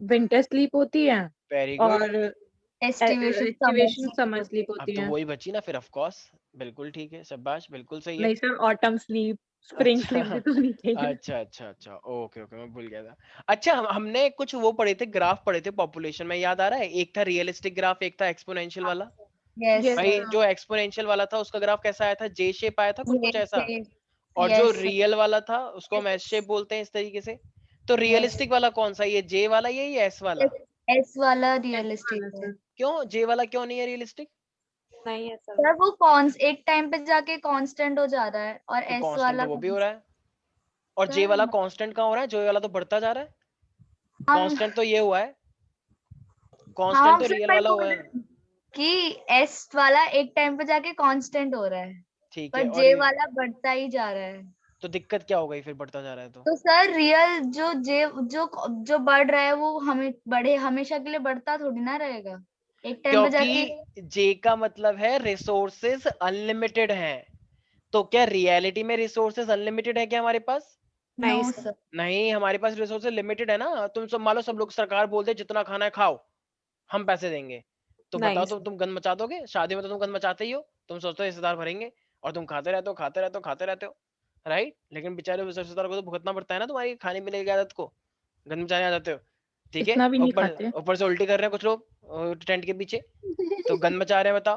winter sleep होती है वेरी गुड, और एस्टिवेशन एस्टिवेशन समझ। समर स्लीप अब होती तो है। वही बची ना फिर, ऑफ कोर्स, बिल्कुल ठीक है, शाबाश, बिल्कुल सही है। नहीं सर, ऑटम स्लीप, स्प्रिंग अच्छा स्लीप भी तो होनी चाहिए। अच्छा ओके ओके, मैं भूल गया था। अच्छा, हमने कुछ वो पढ़े थे, ग्राफ पढ़े थे पॉपुलेशन में, याद आ रहा है, एक था रियलिस्टिक ग्राफ, एक था एक्सपोनेंशियल वाला। यस यस भाई सर। सर। जो एक्सपोनेंशियल वाला था उसका ग्राफ कैसा आया था, जे शेप आया था कुछ ये कुछ ऐसा, से। और जो यस सर। रियल वाला था उसको हम एस शेप बोलते हैं इस तरीके से। तो यस। रियलिस्टिक वाला कौन सा, ये जे वाला ये या एस वाला, एस वाला एस रियलिस्टिक वाला है। सर। क्यों जे वाला क्यों नहीं है रियलिस्टिक, नहीं है सर। सर वो कॉन्स एक टाइम पे जाके कांस्टेंट हो जा रहा है और तो एस कांस्टेंट तो वाला वो भी हो रहा है, और जे सर वाला कांस्टेंट कहाँ हो रहा है, जे वाला तो बढ़ता जा रहा है, हम कांस्टेंट तो ये हुआ है, कांस्टेंट हाँ तो फिर रियल मैं वाला बोल हुआ रही है। हूँ कि एस वाला एक टाइम पे जाके कांस्टेंट हो रहा है ठीक है, पर और जे वाला बढ़ता ही जा रहा है। तो दिक्कत क्या हो गई फिर, बढ़ता जा रहा है तो, तो सर रियल जो जे जो जो बढ़ रहा है वो हमें बढ़े हमेशा के लिए बढ़ता थोड़ी ना रहेगा। एक टाइम पे जाके। क्योंकि जे का मतलब है रिसोर्सेज अनलिमिटेड हैं, तो क्या रियलिटी में रिसोर्सेज अनलिमिटेड है क्या हमारे पास, नो नहीं सर। सर। नहीं, हमारे पास रिसोर्सेज लिमिटेड है ना। तुम सब मान लो, सब लोग सरकार बोलते हैं जितना खाना है खाओ, हम पैसे देंगे, तो नहीं बताओ सर। तुम गंद मचा दोगे, शादी में तो तुम गंद मचाते ही हो, तुम सोचते हो रिश्तेदार भरेंगे, और तुम खाते रहते हो खाते रहते हो खाते रहते हो, राइट। लेकिन बेचारे उस रिश्तेदार को तो भुगतना पड़ता है ना तुम्हारी खाने पीने की आदत को, गंद मचाने आ जाते हो। ठीक है, इतना भी नहीं ऊपर खाते। ऊपर से उल्टी कर रहे हैं कुछ लोग टेंट के पीछे, तो गंद मचा रहे हैं, बताओ,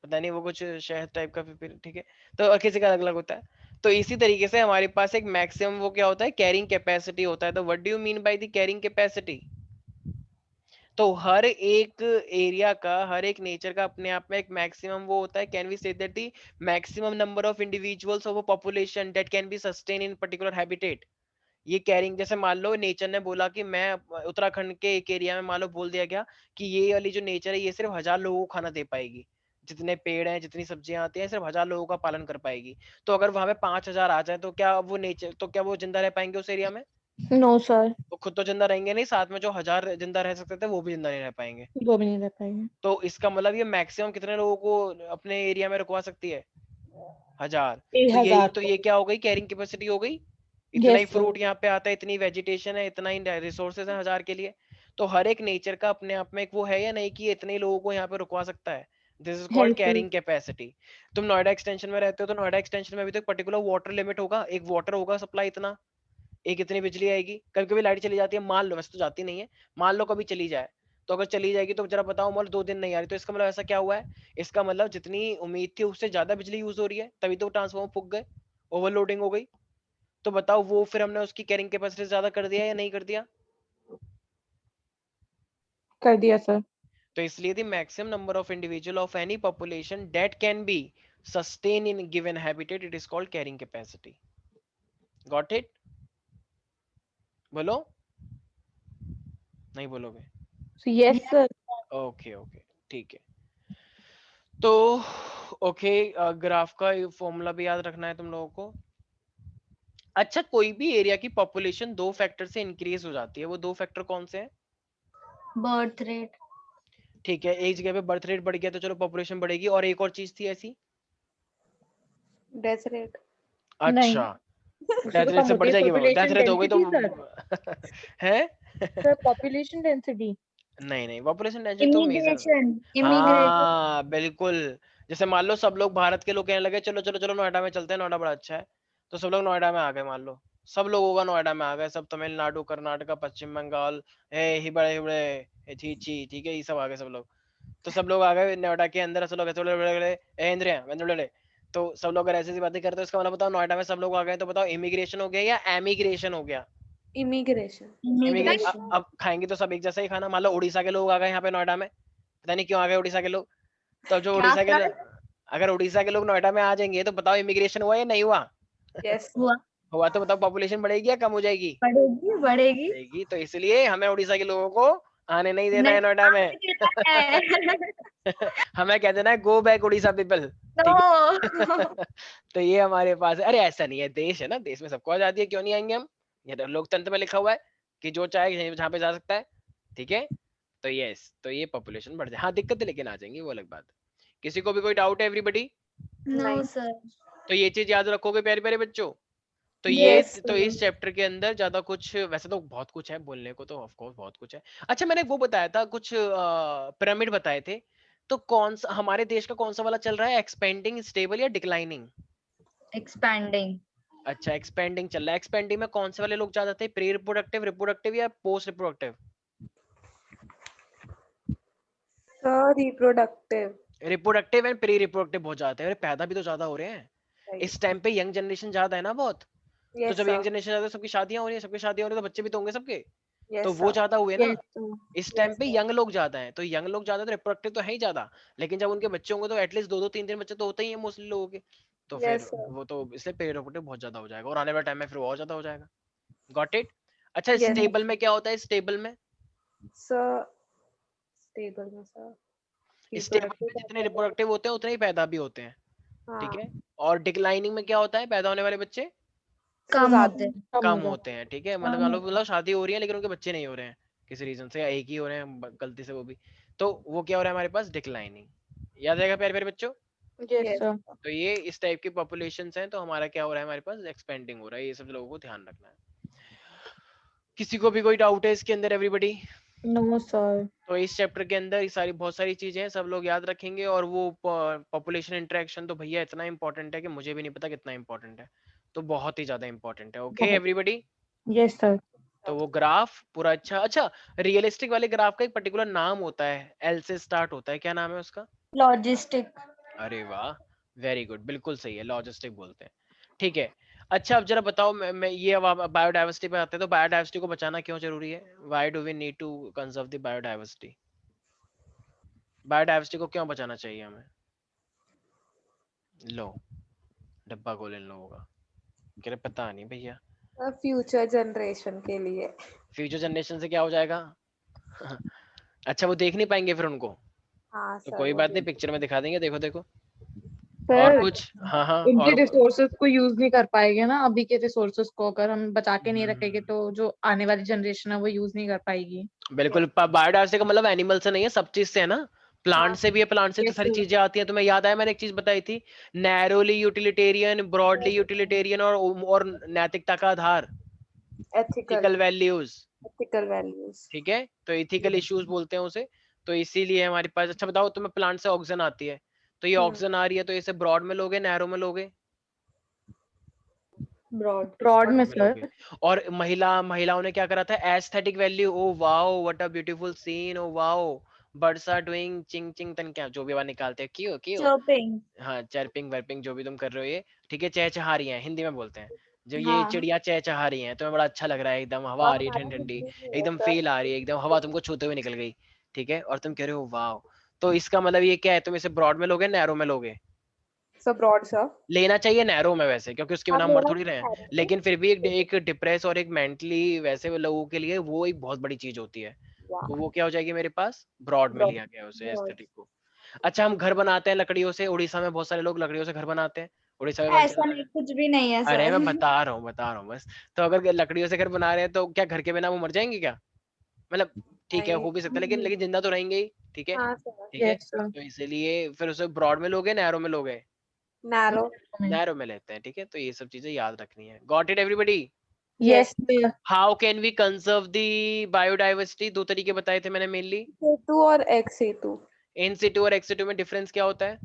पता नहीं वो कुछ शहद टाइप का फिर, ठीक है। तो किसी का अलग अलग होता है। तो इसी तरीके से हमारे पास एक मैक्सिमम वो क्या होता है, कैरिंग कैपेसिटी होता है। तो what do you mean by the carrying capacity, तो हर एक एरिया का, हर एक नेचर का अपने आप में एक मैक्सिमम वो होता है. Can we say that the maximum number of individuals of a population that can be sustain in particular habitat. ये कैरिंग, जैसे मान लो नेचर ने बोला कि मैं उत्तराखंड के एक एरिया में, मान लो बोल दिया गया कि ये वाली जो नेचर है ये सिर्फ 1000 लोगों को खाना दे पाएगी, जितने पेड़ हैं जितनी सब्जियां आती हैं सिर्फ 1000 लोगों का पालन कर पाएगी. तो अगर वहां पे 5000 आ जाए तो क्या वो नेचर, तो क्या वो जिंदा रह पाएंगे उस एरिया में? नो सर, वो खुद तो जिंदा रहेंगे नहीं, साथ में जो 1000 जिंदा रह सकते थे वो भी जिंदा नहीं रह पाएंगे. वो भी नहीं रह पाएंगे. तो इसका मतलब ये मैक्सिमम कितने लोगों को अपने एरिया में रुकवा सकती है? 1000. तो यही 1000 तो, ये क्या हो गई? कैरिंग कैपेसिटी हो गई. इतना ही यस सर. फ्रूट यहाँ पे आता है, इतनी वेजिटेशन है, इतना ही रिसोर्सेज है 1000 के लिए. तो हर एक नेचर का अपने आप में एक वो है या नहीं कि इतने ही लोगों को यहाँ पे रुकवा सकता है. This is called carrying capacity. तुम नोएडा एक्सटेंशन में रहते हो तो नोएडा एक्सटेंशन में भी तो एक पर्टिकुलर वाटर लिमिट होगा, एक वाटर होगा सप्लाई इतना, एक इतनी बिजली आएगी. कभी कभी लाइट चली जाती है, मान लो, वैसे तो जाती नहीं है, मान लो कभी चली जाए, तो अगर चली जाएगी तो जरा बताओ, मान लो 2 दिन नहीं आ रही, तो इसका मतलब ऐसा क्या हुआ है? इसका मतलब जितनी उम्मीद थी उससे ज्यादा बिजली यूज हो रही है, तभी तो ट्रांसफॉर्मर फूक गए, ओवरलोडिंग हो गई. तो बताओ वो फिर हमने उसकी कैरिंग कैपेसिटी ज्यादा कर दिया या नहीं कर दिया? कर दिया सर. तो इसलिए the maximum number of individual of any population that can be sustain in given habitat, it is called carrying capacity. Got it? बोलो. नहीं बोलोगे? Yes sir. ओके ओके, ठीक है. तो ओके, ग्राफ का फॉर्मूला भी याद रखना है तुम लोगों को. अच्छा, कोई भी एरिया की पॉपुलेशन 2 फैक्टर से इंक्रीज हो जाती है, वो 2 फैक्टर कौन से हैं? Birth rate. ठीक है, एक जगह पे बर्थ रेट बढ़ गया तो चलो पॉपुलेशन बढ़ेगी, और एक और चीज थी ऐसी. Death rate. अच्छा, डेथ रेट से बढ़ जाएगी बाबा, डेथ रेट हो गई तो है. Sir population density. नहीं नहीं, पॉपुलेशन डेंसिटी तो मेजर. इमिग्रेशन. हाँ बिल्कुल. जैसे मान लो सब लोग भारत के लोग कहने लगे चलो चलो चलो नोएडा में चलते हैं, नोएडा बड़ा अच्छा है, तो सब लोग नोएडा में आ गए. मान लो सब लोग होगा नोएडा में आ गए, सब तमिलनाडु, कर्नाटका, पश्चिम बंगाल, हिबड़े हिबड़े ची, ठीक है, ये सब आ गए सब लोग. तो सब लोग आ गए नोएडा के अंदर, सब लोग इंद्रिया, तो सब लोग अगर ऐसी ऐसी बातें करते हैं, इसका मतलब बताओ नोएडा में सब लोग आ गए, तो बताओ इमिग्रेशन हो गया या एमिग्रेशन हो गया? इमिग्रेशन. इमिग्रेशन. अब खाएंगे तो सब एक जैसा ही खाना. मान लो उड़ीसा के लोग आ गए यहाँ पे नोएडा में, पता नहीं क्यों आ गए उड़ीसा के लोग. तो जो क्या उड़ीसा के सर? अगर उड़ीसा के लोग नोएडा में आ जाएंगे तो बताओ इमिग्रेशन हुआ या नहीं हुआ? यस. हुआ. हुआ. तो बताओ पॉपुलेशन बढ़ेगी या कम हो जाएगी? बढ़ेगी बढ़ेगी. बढ़ेगी. तो इसलिए हमें उड़ीसा के लोगों को आने नहीं देना है नहीं नोएडा में. आने देना है. हमें कह देना है गो बैक उड़ीसा पीपल. तो तो ये हमारे पास है. अरे ऐसा नहीं है, देश है ना, देश में सबको आजादी है, क्यों नहीं आएंगे हम? ये तो लोकतंत्र में लिखा हुआ है कि जो चाहे जहाँ पे जा सकता है. ठीक है, तो यस, तो ये पॉपुलेशन बढ़ जाए. हाँ दिक्कतें लेकिन आ जाएंगी, वो अलग बात है. किसी को भी कोई डाउट है एवरीबॉडी? No sir. तो ये चीज याद रखोगे प्यारे प्यारे बच्चों. तो Yes, ये तो इस चैप्टर के अंदर ज्यादा कुछ, वैसे तो बहुत कुछ है बोलने को, तो ऑफ कोर्स बहुत कुछ है. अच्छा, मैंने वो बताया था कुछ पिरामिड बताए थे, तो कौन सा हमारे देश का कौन सा वाला चल रहा है, एक्सपेंडिंग, स्टेबल या डिक्लाइनिंग? एक्सपैंडिंग. अच्छा, एक्सपेंडिंग चल रहा है. एक्सपेंडिंग में कौन से वाले लोग ज्यादा थे, प्री रिप्रोडक्टिव, रिप्रोडक्टिव या post reproductive? Sir reproductive. Reproductive and pre reproductive बहुत ज्यादा है. अरे पैदा भी तो ज्यादा हो रहे हैं इस टाइम पे, यंग जनरेशन ज्यादा है ना बहुत. तो जब यंग जनरेशन ज्यादा है, सबकी शादियां हो रही है, सबकी शादियां हो रही है, तो बच्चे भी तो होंगे सबके, तो वो ज्यादा हुए ना. इस टाइम पे यंग लोग ज्यादा हैं, तो यंग लोग ज्यादा, तो रिप्रोडक्टिव तो है ही ज्यादा. लेकिन जब उनके बच्चे होंगे तो एटलीस्ट 2-2 3-3 बच्चे तो होते ही हैं मोस्टली लोगों के. तो फिर वो तो इसलिए प्री रिप्रोडक्टिव बहुत ज्यादा हो जाएगा, और आने वाले टाइम में फिर और ज्यादा हो जाएगा. Got it? अच्छा, स्टेबल में क्या होता है? स्टेबल में सर स्टेबल में सर स्टेबल में जितने रिप्रोडक्टिव होते हैं उतने ही पैदा भी होते हैं. ठीक है. और डिक्लाइनिंग में क्या होता है, पैदा होने वाले बच्चे कम होते हैं. कम होते हैं. ठीक है, मतलब शादी हो रही है लेकिन उनके बच्चे नहीं हो रहे हैं किसी रीजन से, या एक ही हो रहे हैं गलती से वो भी, तो वो क्या हो रहा है हमारे पास, डिक्लाइनिंग. याद आएगा प्यारे प्यारे बच्चों? Yes sir. तो ये इस टाइप की पॉपुलेशंस हैं, तो हमारा क्या हो रहा है, हमारे पास एक्सपेंडिंग हो रहा है. ये सब लोगों को ध्यान रखना है. किसी को भी कोई डाउट है इसके अंदर एवरीबॉडी? No sir. तो इस चैप्टर के अंदर ये सारी बहुत सारी चीजें हैं, सब लोग याद रखेंगे. और वो पॉपुलेशन इंटरेक्शन तो भैया इतना इंपॉर्टेंट है कि मुझे भी नहीं पता कितना इंपॉर्टेंट है, तो बहुत ही ज्यादा इंपॉर्टेंट है. Okay everybody? Yes sir. तो वो ग्राफ पूरा अच्छा, रियलिस्टिक वाले ग्राफ का एक पर्टिकुलर नाम होता है, एल से स्टार्ट होता है, क्या नाम है उसका? लॉजिस्टिक. अरे वाह, वेरी गुड, बिल्कुल सही है, लॉजिस्टिक बोलते हैं. ठीक है. अच्छा अब जरा बताओ, मैं ये अब बायोडाइवर्सिटी पे आते हैं, तो बायोडाइवर्सिटी को बचाना क्यों जरूरी है? Why do we need to conserve the biodiversity? Biodiversity को क्यों बचाना चाहिए हमें? लो डब्बा खोल इन लोगों का, कह रहे पता नहीं भैया। फ्यूचर जनरेशन के लिए। फ्यूचर जनरेशन से क्या हो जाएगा? अच्छा वो देख नहीं पाएंगे फिर उनको, हाँ तो सर कोई वो बात नहीं, पिक्चर में दिखा देंगे, देखो देखो। और सर कुछ? हाँ हाँ उनके और रिसोर्सेज को यूज नहीं कर पाएंगे ना, अभी के रिसोर्सेज को अगर हम बचा के नहीं रखेंगे तो जो आने वाली जनरेशन है वो यूज नहीं कर पाएगी। बिल्कुल। बायोडाइवर्सिटी का मतलब एनिमल से नहीं है, सब चीज से है ना, प्लांट हाँ से भी है, प्लांट से तो यस सारी चीजें आती हैं। तुम्हें याद आया मैंने एक चीज बताई थी, नैरोली यूटिलिटेरियन, ब्रॉडली यूटिलिटेरियन और नैतिकता का आधार, एथिकल इथिकल वैल्यूज। वैल्यूज। ठीक है, तो इथिकल इश्यूज बोलते हैं उसे। तो इसीलिए हमारे पास, अच्छा बताओ तुम्हें प्लांट से ऑक्सीजन आती है, तो ये ऑक्सीजन आ रही है, तो इसे ब्रॉड में लोगे नैरो में लोगे? ब्रॉड में में लोगे। सर। और महिलाओं ने क्या करा था, aesthetic value, oh wow what a beautiful scene, oh wow birds are doing चिंग चिंग तन, क्या जो भी आवाज निकालते हैं, क्यों क्यों, चर्पिंग। हाँ चर्पिंग वर्पिंग जो भी तुम कर रहे हो ये, ठीक है, चहचहा रही हैं, हिंदी में बोलते हैं। जो ये हाँ चिड़िया चहचहा रही हैं, तुम्हें बड़ा अच्छा लग रहा है, एकदम हवा आ रही है ठंडी ठंडी, एकदम फील आ रही है, एकदम हवा तुमको छूते हुए निकल गई, ठीक है, और तुम कह रहे हो वाओ। तो इसका मतलब ये क्या है, तुम इसे ब्रॉड में लोगे नैरो में लोगे? Sir broad sir. लेना चाहिए नैरो में वैसे, क्योंकि उसके बिना आप हम मर लेना थोड़ी रहे हैं, चाह रहे लेकिन फिर भी एक डिप्रेस और एक मेंटली वैसे लोगों के लिए वो एक बहुत बड़ी चीज होती है। तो वो क्या हो जाएगी मेरे पास, ब्रॉड में लिया गया उसे, एस्थेटिक को। अच्छा हम घर बनाते हैं लकड़ियों से, उड़ीसा में बहुत सारे लोग लकड़ियों से घर बनाते हैं, उड़ीसा का ऐसा कल्चर नहीं, है। कुछ भी नहीं है अरे मैं सर। बता रहा हूँ बस। तो अगर लकड़ियों से घर बना रहे हैं तो क्या घर के बिना वो मर जाएंगे क्या? मतलब ठीक है नहीं। हो भी सकता है, लेकिन जिंदा तो रहेंगे ही, ठीक है। हाँ सर। ठीक है, यस सर। तो इसीलिए फिर उसे ब्रॉड में लोगे नैरो में लोगे? नैरो। नैरो में लेते हैं, ठीक है, तो ये सब चीजें याद रखनी है। Got it everybody? Yes sir. How can we conserve the biodiversity? दो तरीके बताए थे मैंने मेनली। C2 और XC2। इन सिटू और एक्स सिटू में डिफरेंस क्या होता है?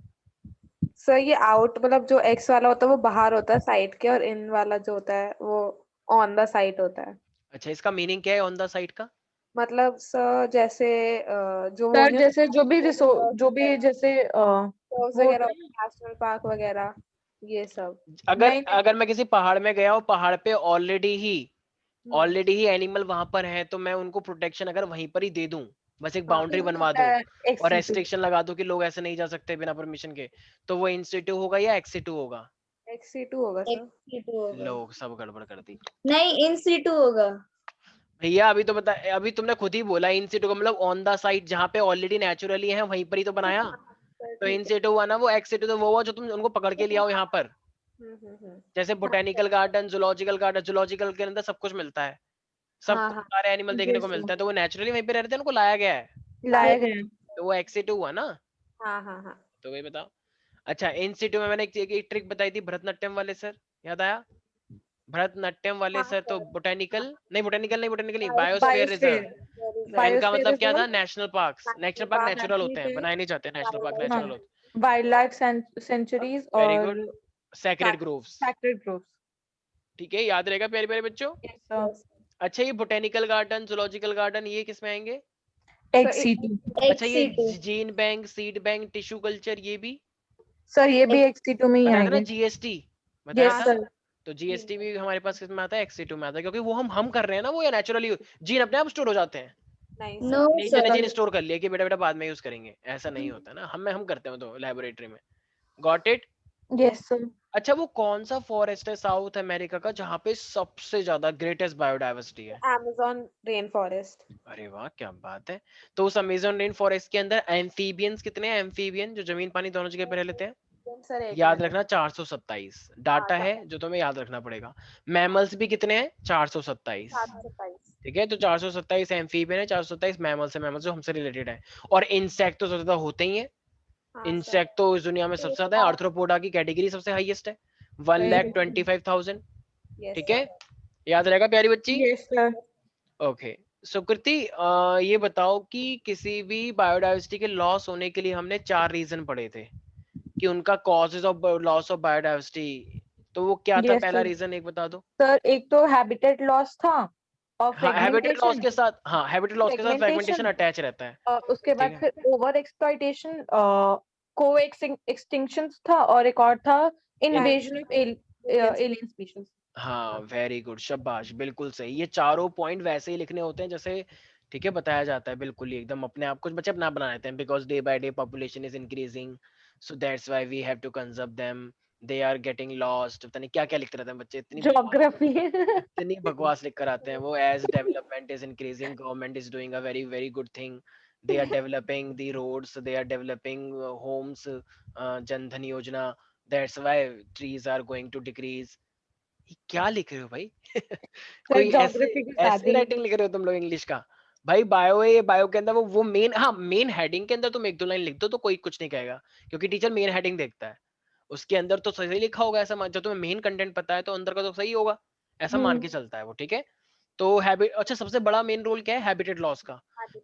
सर ये आउट मतलब जो X वाला होता है वो बाहर होता है साइड के, और इन वाला जो होता है वो ऑन द साइड होता है। अच्छा इसका मीनिंग क्या है ऑन द साइड का? मतलब सर जैसे जो वो सर नहीं जैसे जो भी जो होता भी जैसे वो वगैरह, होता है ना। नेशनल पार्क वगैरह, ये सब। अगर नहीं नहीं अगर मैं किसी पहाड़ में गया और पहाड़ पे हम्म। ऑलरेडी ही एनिमल वहां पर है, तो मैं उनको प्रोटेक्शन अगर वहीं पर ही दे दूं, बस एक हाँ बाउंड्री तो वो बनवा होता दूं है और XC2। रेस्ट्रिक्शन लगा दूं कि लोग ऐसे नहीं जा सकते बिना परमिशन के, तो वो इंस्टीट्यू होगा या एक्सिटू होगा? XC2 होगा एक सर। सीटू होगा। लोग सब गड़बड़ कर दी। नहीं, इन सीटू होगा। भैया अभी तो बता, अभी तुमने खुद ही बोला इन सिटू का मतलब ऑन द साइट, जहाँ पे ऑलरेडी नेचुरली है वहीं पर ही तो बनाया। हाँ सर तो इन ठीक है। सिटू हुआ ना, वो एक्स सिटू तो वो हुआ जो तुम उनको पकड़ के ले आओ यहाँ पर। जैसे हाँ botanical garden, zoological garden, zoological के अंदर सब कुछ मिलता है, सब हाँ कुछ हाँ। सारे एनिमल देखने को यस मिलता है, तो वो नेचुरली वहीं पे रहते हैं, उनको लाया गया है, लाया गया है। तो वो एक्स सिटू हुआ ना। हाँ हाँ हाँ। तो वही बताओ। अच्छा इन सिटू में मैंने एक ट्रिक बताई थी भरतनाट्यम वाले सर, याद आया? भरतनाट्यम वाले हाँ सर तो सर। बोटेनिकल नहीं, बायोस्फीयर बायोस्फीयर। रिजर्व। एन का बायोस्फीयर मतलब क्या था, reserve. National parks, national national park park. Natural होते हैं, नेचुरल। बनाए नहीं जाते, नेशनल पार्क वाइल्ड हाँ, नेचुरल होते वाइल्ड लाइफ सेंचुरीज हैं। वेरी और good, sacred groves, sacred groves. ठीक है, याद रहेगा प्यारे प्यारे बच्चों। Yes sir. अच्छा ये बोटेनिकल गार्डन, जूलॉजिकल गार्डन, ये किस में आएंगे? Sir XC2। एक अच्छा ये situ. Gene bank, seed bank, tissue culture, ये भी सर ये भी एक XC2 में ही बताया था ना, आएंगे। जीएसटी बताया यस था। सर। तो जीएसटी भी हमारे पास किस में आता है, एक्स2 में आता है, क्योंकि वो हम कर रहे हैं ना, वो या नेचुरली जीन अपने आप स्टोर हो जाते हैं। नहीं नो सर। नेचर ने सर। जीन स्टोर कर लिया कि बेटा बेटा बाद में यूज करेंगे, ऐसा नहीं होता ना, हम करते हैं तो लेबोरेटरी में। Got it? Yes sir. अच्छा वो कौन सा फॉरेस्ट है साउथ अमेरिका का जहाँ पे सबसे ज्यादा ग्रेटेस्ट बायोडाइवर्सिटी है? Amazon rain forest. अरे वाह क्या बात है। तो उस अमेजन रेन फॉरेस्ट के अंदर एम्फीबियंस कितने हैं, एम्फीबियन जो जमीन पानी दोनों जगह पे रह लेते हैं? सर एक याद मिनट। रखना 427 हाँ डाटा है 427। जो तुम्हें याद रखना पड़ेगा। मैमल्स भी कितने हैं, 427, 427। ठीक है, तो 427 एम्फीबियन है, 427 मैमल्स है, मैमल्स जो हमसे रिलेटेड है। और इंसेक्ट तो सबसे ज्यादा होते ही है, हाँ सर। इंसेक्ट तो इस दुनिया में सबसे ज्यादा है, आर्थ्रोपोडा की कैटेगरी सबसे हाईएस्ट है, सही है। 1,25,000, यस ठीक सर। है, याद रहेगा प्यारी बच्ची। Yes sir. ओके सुकृति, ये बताओ कि किसी भी बायोडाइवर्सिटी के लॉस होने के लिए हमने 4 रीजन पढ़े थे कि उनका causes of loss of biodiversity, तो वो क्या था? यस पहला सर। रीजन एक बता दो। सर एक तो हैबिटेट लॉस था और हाँ हैबिटेट लॉस फ्रेगमेंटेशन। के साथ, हाँ हैबिटेट लॉस के साथ फ्रेगमेंटेशन फ्रेगमेंटेशन अटैच रहता है, उसके ठीक बाद है। फिर ओवर एक्सप्लॉइटेशन, को एक्सटिंक्शन था, और एक और था इन इन्वेजन ऑफ एलियन स्पीशीज। हाँ वेरी गुड, शाबाश, बिल्कुल सही। ये चारों पॉइंट वैसे ही लिखने होते हैं जैसे ठीक है बताया जाता है, बिल्कुल ही एकदम अपने आप, कुछ बच्चे अपना बना लेते हैं, because day by day population is increasing, so that's why we have to conserve them, they are getting lost, पता नहीं क्या क्या लिखते रहते हैं बच्चे, ज्योग्राफी। इतनी बकवास लिख कर आते हैं वो। As development is increasing, government is doing a very very good thing, they are developing the roads, they are developing homes, Jan Dhan Yojana, that's why trees are going to decrease. ये क्या लिख रहे हो भाई? कोई ऐसे ज्योग्राफी की ऐसे शादी। राइटिंग लिख रहे हो तुम लोग इंग्लिश का? भाई बायो है, ये बायो के अंदर वो मेन, हाँ मेन हेडिंग के अंदर तुम एक दो लाइन लिख दो तो कोई कुछ नहीं कहेगा, क्योंकि टीचर मेन हेडिंग देखता है, उसके अंदर तो सही लिखा होगा, ऐसा जब तुम्हें मेन कंटेंट पता है तो अंदर का तो सही होगा, ऐसा मान के चलता है वो, ठीक है। तो हैबिट, अच्छा सबसे बड़ा मेन रोल क्या है हैबिटेट लॉस का?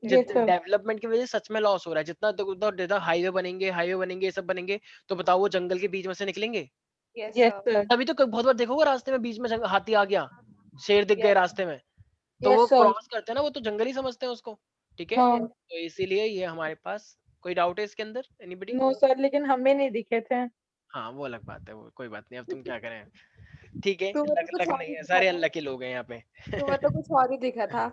Yes sir. डेवलपमेंट की वजह से सच में लॉस हो रहा है, जितना जितना हाईवे बनेंगे ये सब बनेंगे, तो बताओ वो जंगल के बीच में से निकलेंगे? Yes yes sir. सर। तभी तो बहुत बार देखो वो रास्ते में बीच में हाथी आ गया, शेर दिख गए यस रास्ते में, तो वो यस सर। क्रॉस करते हैं ना, वो तो जंगल ही समझते हैं उसको, ठीक है। हाँ। तो इसीलिए ये हमारे पास, कोई डाउट है इसके अंदर एनीबडी? नो सर, लेकिन हमें नहीं दिखे थे। हाँ वो अलग बात है, वो कोई बात नहीं, अब तुम क्या करें, ठीक है, तुम्हें तो लक कुछ लक और नहीं ही है, दिखा सारे था। अनलकी लोग हैं यहाँ पे। तुम्हें तो कुछ और ही दिखा था।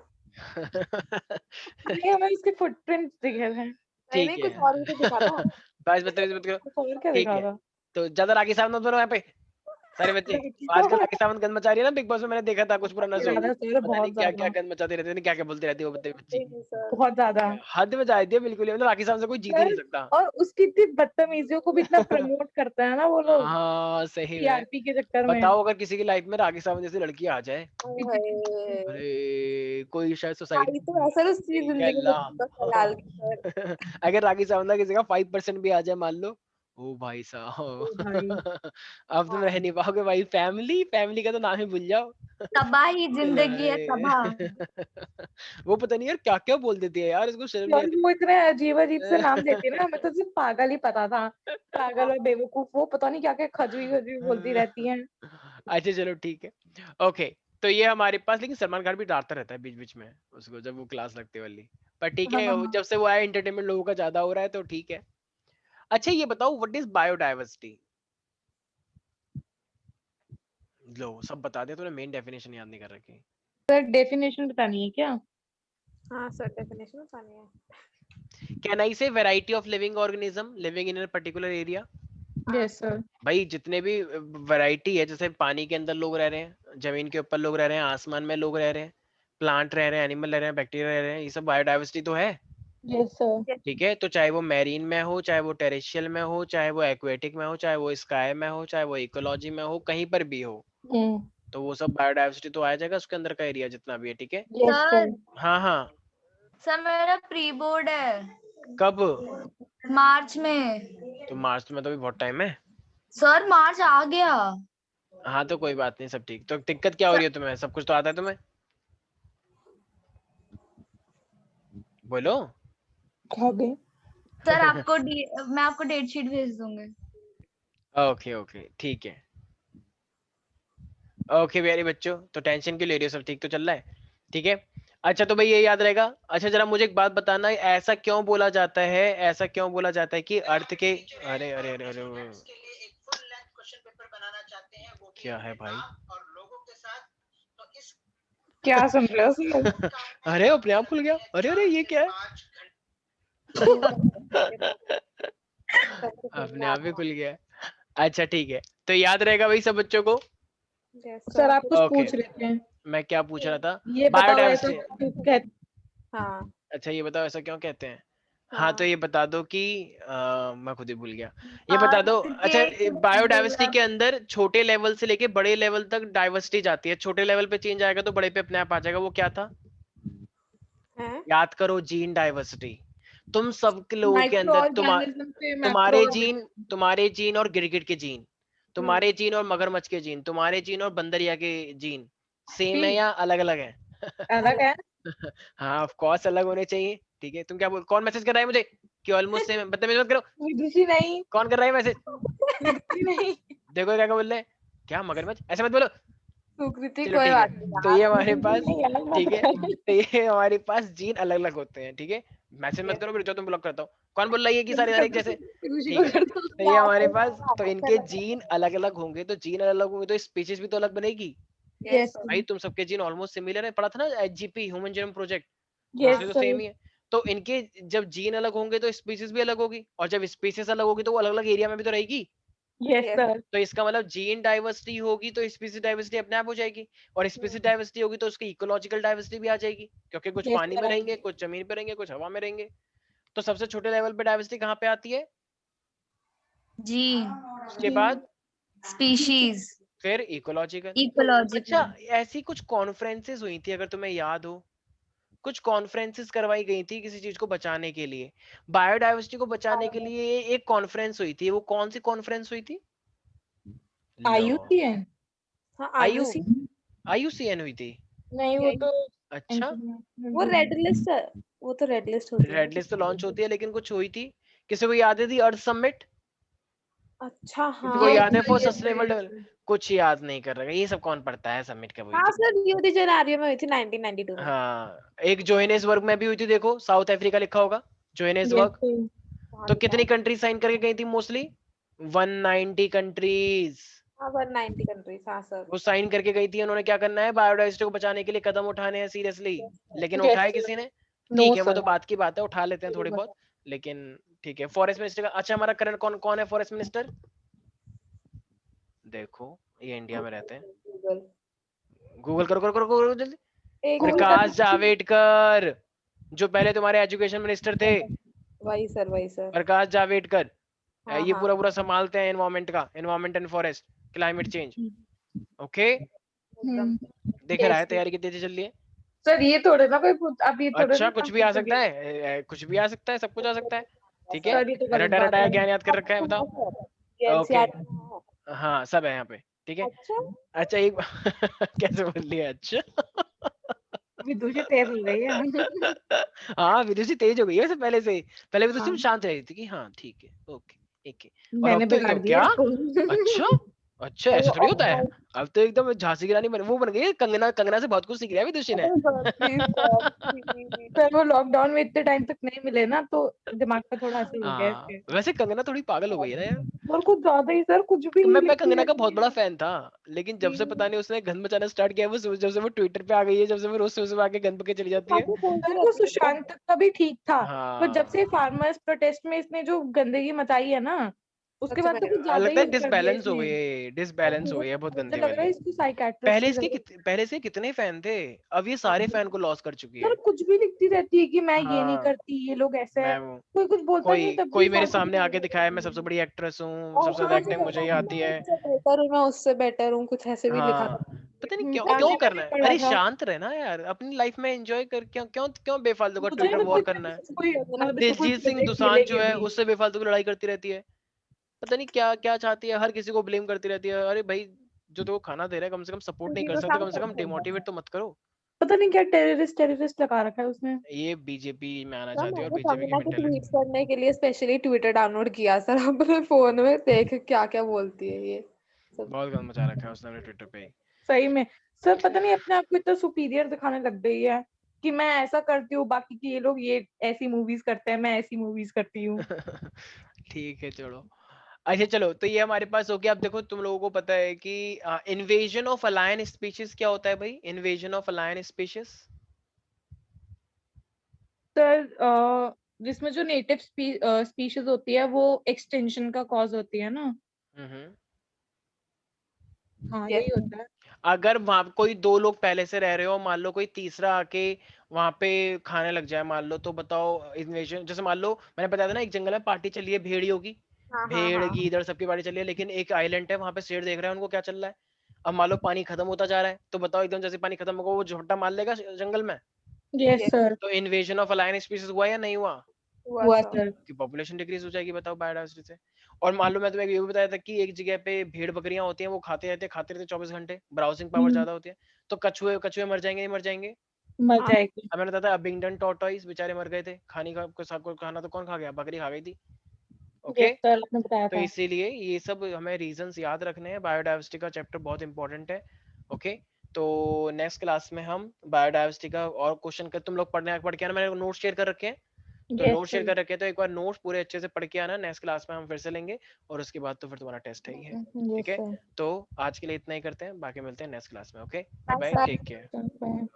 नहीं, हमें उसके फुटप्रिंट्स दिखे थे। नहीं ठीक नहीं, है। कुछ और ही तो दिखा था। बस बदतमीजी मत करो, कुछ और क्या ठीक दिखा है। था? तो ज्यादा राखी सावंत मत बनो यहाँ पे सारे बच्चे। आजकल राखी सावंत गंद मचा रही है ना बिग बॉस में, मैंने देखा था कुछ पुराना शो, ज्यादा सर, पता नहीं बहुत क्या क्या ज्यादा। गंद मचाते रहते हैं, क्या क्या बोलते रहती है वो बच्ची। नहीं सर। बहुत ज्यादा हद में जा रही है बिल्कुल ही, मतलब राखी सावंत से कोई जीत ही सर। नहीं सकता। और उसकी इतनी बदतमीजियों को भी इतना प्रमोट करता है ना वो लोग, हाँ सही में। टीआरपी के चक्कर में। बताओ अगर किसी की लाइफ में राखी सावंत जैसी लड़की आ जाए, ओए, अरे कोई शायद सुसाइड भाई तो ऐसा उसकी या जिंदगी में अल्लाह। तो फिलहाल की सर। अगर राखी सावंत का किसी का 5% भी आ जाए मान लो, ओ भाई ओ साहब। भाई। अब तुम रह नहीं पाओगे भाई, फैमिली फैमिली का तो नाम ही भूल जाओ। तबाही जिंदगी है, तबाह। वो पता नहीं यार क्या क्या बोल देती है यार, इसको शर्म नहीं यार आती। वो इतने अजीब अजीब से नाम देती है ना, हमें तो सिर्फ पागल ही पता था। पागल और बेवकूफ, वो पता नहीं क्या क्या खजवी खजवी बोलती रहती है। अच्छा चलो ठीक है, ओके। तो ये हमारे पास, लेकिन सलमान खान भी डांटता रहता है बीच बीच में उसको जब वो क्लास लगते वाली, पर ठीक है हाँ। जब से वो आया एंटरटेनमेंट लोगों का ज्यादा हो रहा है तो ठीक है। अच्छा ये बताओ व्हाट इज बायोडाइवर्सिटी? लो सब बता दिया, तूने मेन डेफिनेशन याद नहीं कर रखी। सर डेफिनेशन बतानी है क्या? हाँ सर, डेफिनेशन बतानी है। कैन आई से variety of living organism living in a particular area? Yes sir. भाई जितने भी वैरायटी है, जैसे पानी के अंदर लोग रह रहे हैं, जमीन के ऊपर लोग रह रहे हैं, आसमान में लोग रह रहे हैं, प्लांट रह रहे हैं, एनिमल रह रहे हैं, बैक्टीरिया रह रहे हैं, ये सब बायोडाइवर्सिटी तो है, यस सर। ठीक है। तो चाहे वो मैरीन में हो, चाहे वो टेरेस्ट्रियल में हो, चाहे वो एक्वेटिक में हो, चाहे वो स्काई में हो, चाहे वो इकोलॉजी में हो, कहीं पर भी हो, हम्म। तो वो सब बायोडाइवर्सिटी तो आ जाएगा उसके अंदर का एरिया जितना भी है, ठीक है। Yes sir sir. हाँ हाँ। सर मेरा प्री बोर्ड है कब? मार्च में। तो मार्च में तो अभी बहुत टाइम है। सर मार्च आ गया। हाँ तो कोई बात नहीं, सब ठीक। तो दिक्कत क्या हो रही है तुम्हें? सब कुछ तो आता है तुम्हें, बोलो। हो गए। सर आपको मैं आपको डेट शीट भेज दूंगी। ओके ओके ठीक है, ओके वेरी बच्चों, तो टेंशन क्यों ले रही हो, सब ठीक तो चल रहा है, ठीक है। अच्छा तो भाई ये याद रहेगा। अच्छा जरा मुझे एक बात बताना, ऐसा क्यों बोला जाता है, ऐसा क्यों बोला जाता है कि अर्थ के, अरे अरे अरे अरे क्या है भाई, क्या सुन रहे हो सर? अरे अपने आप खुल गया, अरे अरे ये क्या है। अपने आप ही खुल गया। अच्छा ठीक है, तो याद रहेगा भाई सब बच्चों को। Yes, सर आप कुछ ओके, पूछ रहे थे। मैं क्या पूछ रहा था? ये बताओ ऐसा बायोडाइवर्सिटी। क्यों कहते? हाँ अच्छा ये बताओ ऐसा क्यों कहते हैं। हाँ हाँ तो ये बता दो कि मैं खुद ही भूल गया, ये बता दो। अर्थ अच्छा के बायोडाइवर्सिटी के अंदर छोटे लेवल से लेके बड़े लेवल तक डाइवर्सिटी जाती है, छोटे लेवल पे चेंज आएगा तो बड़े पे अपने आप आ जाएगा, वो क्या था? है। याद करो, जीन डाइवर्सिटी। तुम सब के लोगों के माइक्रो अंदर ऑर्गेनिज्म से मैक्रो तुम्हारे जीन और गिरगिट के जीन, तुम्हारे जीन और मगरमच्छ के जीन, तुम्हारे जीन और बंदरिया के जीन सेम है या अलग अलग है? अलग है। हाँ ऑफ कोर्स अलग होने चाहिए, ठीक है। तुम क्या बोल, कौन मैसेज कर रहा है मुझे कि ऑलमोस्ट सेम? बदतमीजी मत करो। विदुषी नहीं। कौन कर रहा है मैसेज? विदुषी नहीं। देखो क्या क्या बोल रहे हैं, क्या मगरमच्छ, ऐसे मत बोलो। सुकृति चलो कोई ठीक है, बात नहीं तो यार। ये हमारे विदुषी पास, नहीं, अलग बात ठीक है, कर। तो ये हमारे पास जीन अलग अलग होते हैं, ठीक है। मैसेज मत करो, फिर जो तुम ब्लॉक करता हूँ। कौन बोल रहा है ये कि सारे एक जैसे? ऋषि ठीक को है, कर दो। तो ये हमारे पास, तो इनके जीन अलग अलग होंगे, तो जीन अलग अलग होंगे तो स्पीशीज भी तो अलग बनेगी। यस भाई तुम सबके जीन ऑलमोस्ट सिमिलर है, पढ़ा था ना HGP, human genome project, yes उसमें तो सर सेम ही है। तो इनके जब जीन अलग होंगे तो स्पीशीज भी अलग होगी, और जब स्पीशीज अलग होगी तो वो अलग अलग एरिया में भी तो रहेगी। यस सर तो इसका मतलब जीन डाइवर्सिटी होगी तो स्पीसीज डाइवर्सिटी अपने आप हो जाएगी, और स्पीसीज डाइवर्सिटी होगी तो उसकी इकोलॉजिकल डाइवर्सिटी भी आ जाएगी, क्योंकि कुछ यस पानी में सर रहेंगे, कुछ जमीन पे रहेंगे, कुछ हवा में रहेंगे। तो सबसे छोटे लेवल पे डाइवर्सिटी कहाँ पे आती है? जीन, उसके बाद स्पीशीज, फिर इकोलॉजिकल। अच्छा, इकोलॉजिकल। ऐसी कुछ कॉन्फ्रेंसेस हुई थी अगर तुम्हें याद हो, कुछ कॉन्फ्रेंसेस करवाई गई थी किसी चीज को बचाने के लिए, बायोडाइवर्सिटी को बचाने के लिए एक कॉन्फ्रेंस हुई थी, वो कौन सी कॉन्फ्रेंस हुई थी? लो, IUCN हाँ आयु IUC। आईयूसीएन हुई थी। नहीं वो तो अच्छा, वो रेड लिस्ट है, वो तो रेड लिस्ट होती है रेड लिस्ट तो लॉन्च होती है, लेकिन कुछ हुई थी, किसी को याद है? थी अर्थ समिट, अच्छा किसी को हाँ। याद है for yes, sustainable yes, development? कुछ याद नहीं कर रहा, ये सब कौन पढ़ता है? समिट कब हुई हाँ थी? सर, रियो डी जेनेरियो में हुई थी 1992 में। हाँ, एक जोहानिसबर्ग में भी हुई थी, देखो साउथ अफ्रीका लिखा होगा, yes, जोहानिसबर्ग। sir. वहाँ तो लिखा कितनी है। कंट्रीज साइन करके गई थी? मोस्टली 190 कंट्रीज, हाँ 190 कंट्रीज, हाँ सर। वो साइन करके गई थी। उन्होंने क्या करना है? बायोडाइवर्सिटी को बचाने के लिए कदम उठाने हैं सीरियसली, लेकिन Yes, उठाए sir. किसी ने? No, ठीक है, वो sir. तो बात की बात है, उठा लेते हैं थोड़ी बहुत, लेकिन ठीक है। फॉरेस्ट मिनिस्टर का, अच्छा हमारा करंट कौन कौन है फॉरेस्ट मिनिस्टर? देखो, ये इंडिया में रहते हैं, गूगल। गूगल करो करो करो करो जल्दी। एक Google मिनट। प्रकाश करना जावड़ेकर, जो पहले तुम्हारे एजुकेशन मिनिस्टर थे, वही सर, वही सर। प्रकाश जावड़ेकर। हाँ ये हाँ। पूरा पूरा संभालते हैं एनवायरमेंट का, environment and forest, climate change. Okay, एकदम। दिख रहा Yes, है sir. तैयारी कितनी तेजी चल रही है? सर ये थोड़े ना कोई अब ये थोड़े अच्छा, ना कुछ भी आ सकता comfortable- है, कुछ भी आ सकता है, सब कुछ आ सकता है, ठीक है। सर ये तो गलत रटा बात रटाया है। ज्ञान याद कर रखा है, बताओ। ये ओके, एनसीईआरटी में है। हाँ सब है यहाँ पे, ठीक है। अच्छा। अच्छा एक कैसे बोल लिया? अच्छा विदुषी तेज हो गई है। हाँ, विदुषी तेज हो गई है वैसे पहले से, पहले विदुषी हाँ शांत रहती थी कि हाँ ठीक है, ओके, ठीक है। और मैंने अब तो बिगाड़ एकदम दिया क्या, इसको। अच्छा अच्छा, वो ऐसा थोड़ी होता है। ऑनलाइन। अब तो एकदम झांसी की रानी बन, वो बन गई है, कंगना, कंगना से बहुत कुछ सीख रहा है विदुषी ने। Please sir, please. सर वो लॉकडाउन में इतने टाइम तक नहीं मिले ना तो दिमाग पे थोड़ा असर हो गया हाँ, इसके। वैसे कंगना थोड़ी पागल हो गई है ना यार। और कुछ ज्यादा ही सर, कुछ भी मैं लिखती कंगना का रहती बहुत है। बड़ा फैन था, लेकिन जब से पता नहीं उसने गंद मचाना स्टार्ट किया, वो जब से वो ट्विटर पे आ गई है, जब से वो रोज से आके गंद बके चली जाती है। काफी बोलती सर वो रहती है वो। सुशांत तक का भी ठीक था, पर जब से हाँ, फार्मर्स प्रोटेस्ट में इसने जो गंदगी मचाई है ना, उसके सच बाद में। तो कुछ ज्यादा लगता ही है कर दिया डिसबैलेंस हो इसने। गई, डिसबैलेंस हो गई है बहुत मुझे गंदे लग रहा वाली। है इसको साइकेट्रिस्ट की जरूरत पहले से कितने फैन थे, अब ये है। सारे फैन को लॉस कर चुकी सर है। कुछ भी लिखती रहती है कि मैं ये नहीं हाँ, करती, ये लोग ऐसे है, मैं वो, कोई कुछ बोलता नहीं कोई तब भी कोई मेरे फालतू की सामने आके बातें दिखाया मैं करती सबसे है। बड़ी एक्ट्रेस हूँ, और सबसे ज्यादा कहाँ से एक्टिंग मुझे ही पता आती है। उससे बेटर हूँ, मैं उससे बेटर हूँ, कुछ ऐसे भी लिखा हाँ, था। पता नहीं क्यों क्यों आगे करना मैंने है, पढ़ा अरे था। शांत रहना यार, अपनी लाइफ में एंजॉय कर, क्यों क्यों क्यों बेफालतू का मुझे ट्विटर लगता वॉर है कि करना है। मतलब इसको कोई दिलजीत सिंह प्रोजेक्ट दोसांझ जो मिलेगी है भी। उससे बेफालतू की लड़ाई करती रहती है, पता नहीं क्या क्या चाहती है, हर किसी को ब्लेम करती रहती है। अरे भाई, जो तो खाना दे रहा है कम से कम सपोर्ट नहीं क्योंकि कर तो सकते, शाम कम से को कम बोलता है। डिमोटिवेट तो मत करो। पता नहीं क्या टेररिस्ट टेररिस्ट लगा रखा है उसने। ये बीजेपी में आना सर चाहती है और मैंने बीजेपी की कंगना के मेंटालिटी। ट्वीट्स पढ़ने के लिए स्पेशली ट्विटर डाउनलोड किया सर, अपने फोन में देख क्या क्या बोलती है ये सब। बहुत गंद मचा रखा है उसने अपने ट्विटर पे ही। सही में। सर पता नहीं अपने आप को इतना सुपीरियर दिखाने लग गई है कि मैं ऐसा करती हूँ, बाकी के ये लोग ये ऐसी मूवीज करते हैं, मैं ऐसी मूवीज करती हूँ। ठीक है चलो। अच्छा चलो, तो ये हमारे पास हो गया। अब देखो, तुम लोगों को पता है कि इन्वेजन ऑफ अलायन स्पीशीज क्या होता है भाई? इन्वेजन ऑफ अलायन स्पीशीज, सर जिसमें जो नेटिव स्पीशीज होती है वो एक्सटेंशन का कॉज होती है ना। हाँ Yes. यही होता है। अगर वहां कोई दो लोग पहले से रह रहे हो, मान लो कोई तीसरा आके वहां पे खाने लग जाए, मान लो, तो बताओ इन्वेजन। जैसे मान लो मैंने बताया था ना, एक जंगल में पार्टी चली है भेड़ियों की, हाँ हाँ भेड़ हाँ। की इधर सबकी पार्टी चली है, लेकिन एक आइलैंड है वहां पे शेर देख रहे हैं उनको क्या चल रहा है। अब मान लो पानी खत्म होता जा रहा है, तो बताओ एकदम जैसे पानी खत्म होगा वो झपट्टा मार लेगा जंगल में। Yes Yes. सर। तो इन्वेजन ऑफ अलायन स्पीशीज हुआ या नहीं हुआ? हुआ हुआ सर। सर। कि पॉपुलेशन डिक्रीज हो जाएगी, बताओ बायोडाइवर्सिटी से। और मान लो मैं तुम्हें ये भी बताया था कि एक जगह पे भेड़ बकरियां होती हैं, वो खाते रहते 24 घंटे, ब्राउजिंग पावर ज्यादा होती है, तो कछुए कछुए मर जाएंगे नहीं मर जाएंगे? मर हाँ। जाएगी। अब मैंने बताया था अबिंगडन टॉर्टोइस बेचारे मर गए थे, खाने का को खाना तो कौन खा गया? बकरी खा गई थी। ओके, यस सर आपने बताया तो था। इसीलिए ये सब हमें रीजंस याद रखने हैं। बायोडाइवर्सिटी का चैप्टर बहुत इंपॉर्टेंट है। ओके, तो नेक्स्ट क्लास में हम बायोडाइवर्सिटी का और क्वेश्चन कर, तुम लोग पढ़ के आना, मैंने नोट शेयर कर रखे हैं, तो Yes, नोट शेयर sir. कर रखे हैं, तो एक बार नोट्स पूरे अच्छे से पढ़ के आना, नेक्स्ट क्लास में हम फिर से लेंगे और उसके बाद तो फिर तुम्हारा टेस्ट है ही है, ठीक Yes, है? sir. तो आज के लिए इतना ही करते हैं, बाकी मिलते हैं नेक्स्ट क्लास में। Okay, bye Bye, bye, sir. Take care. Bye.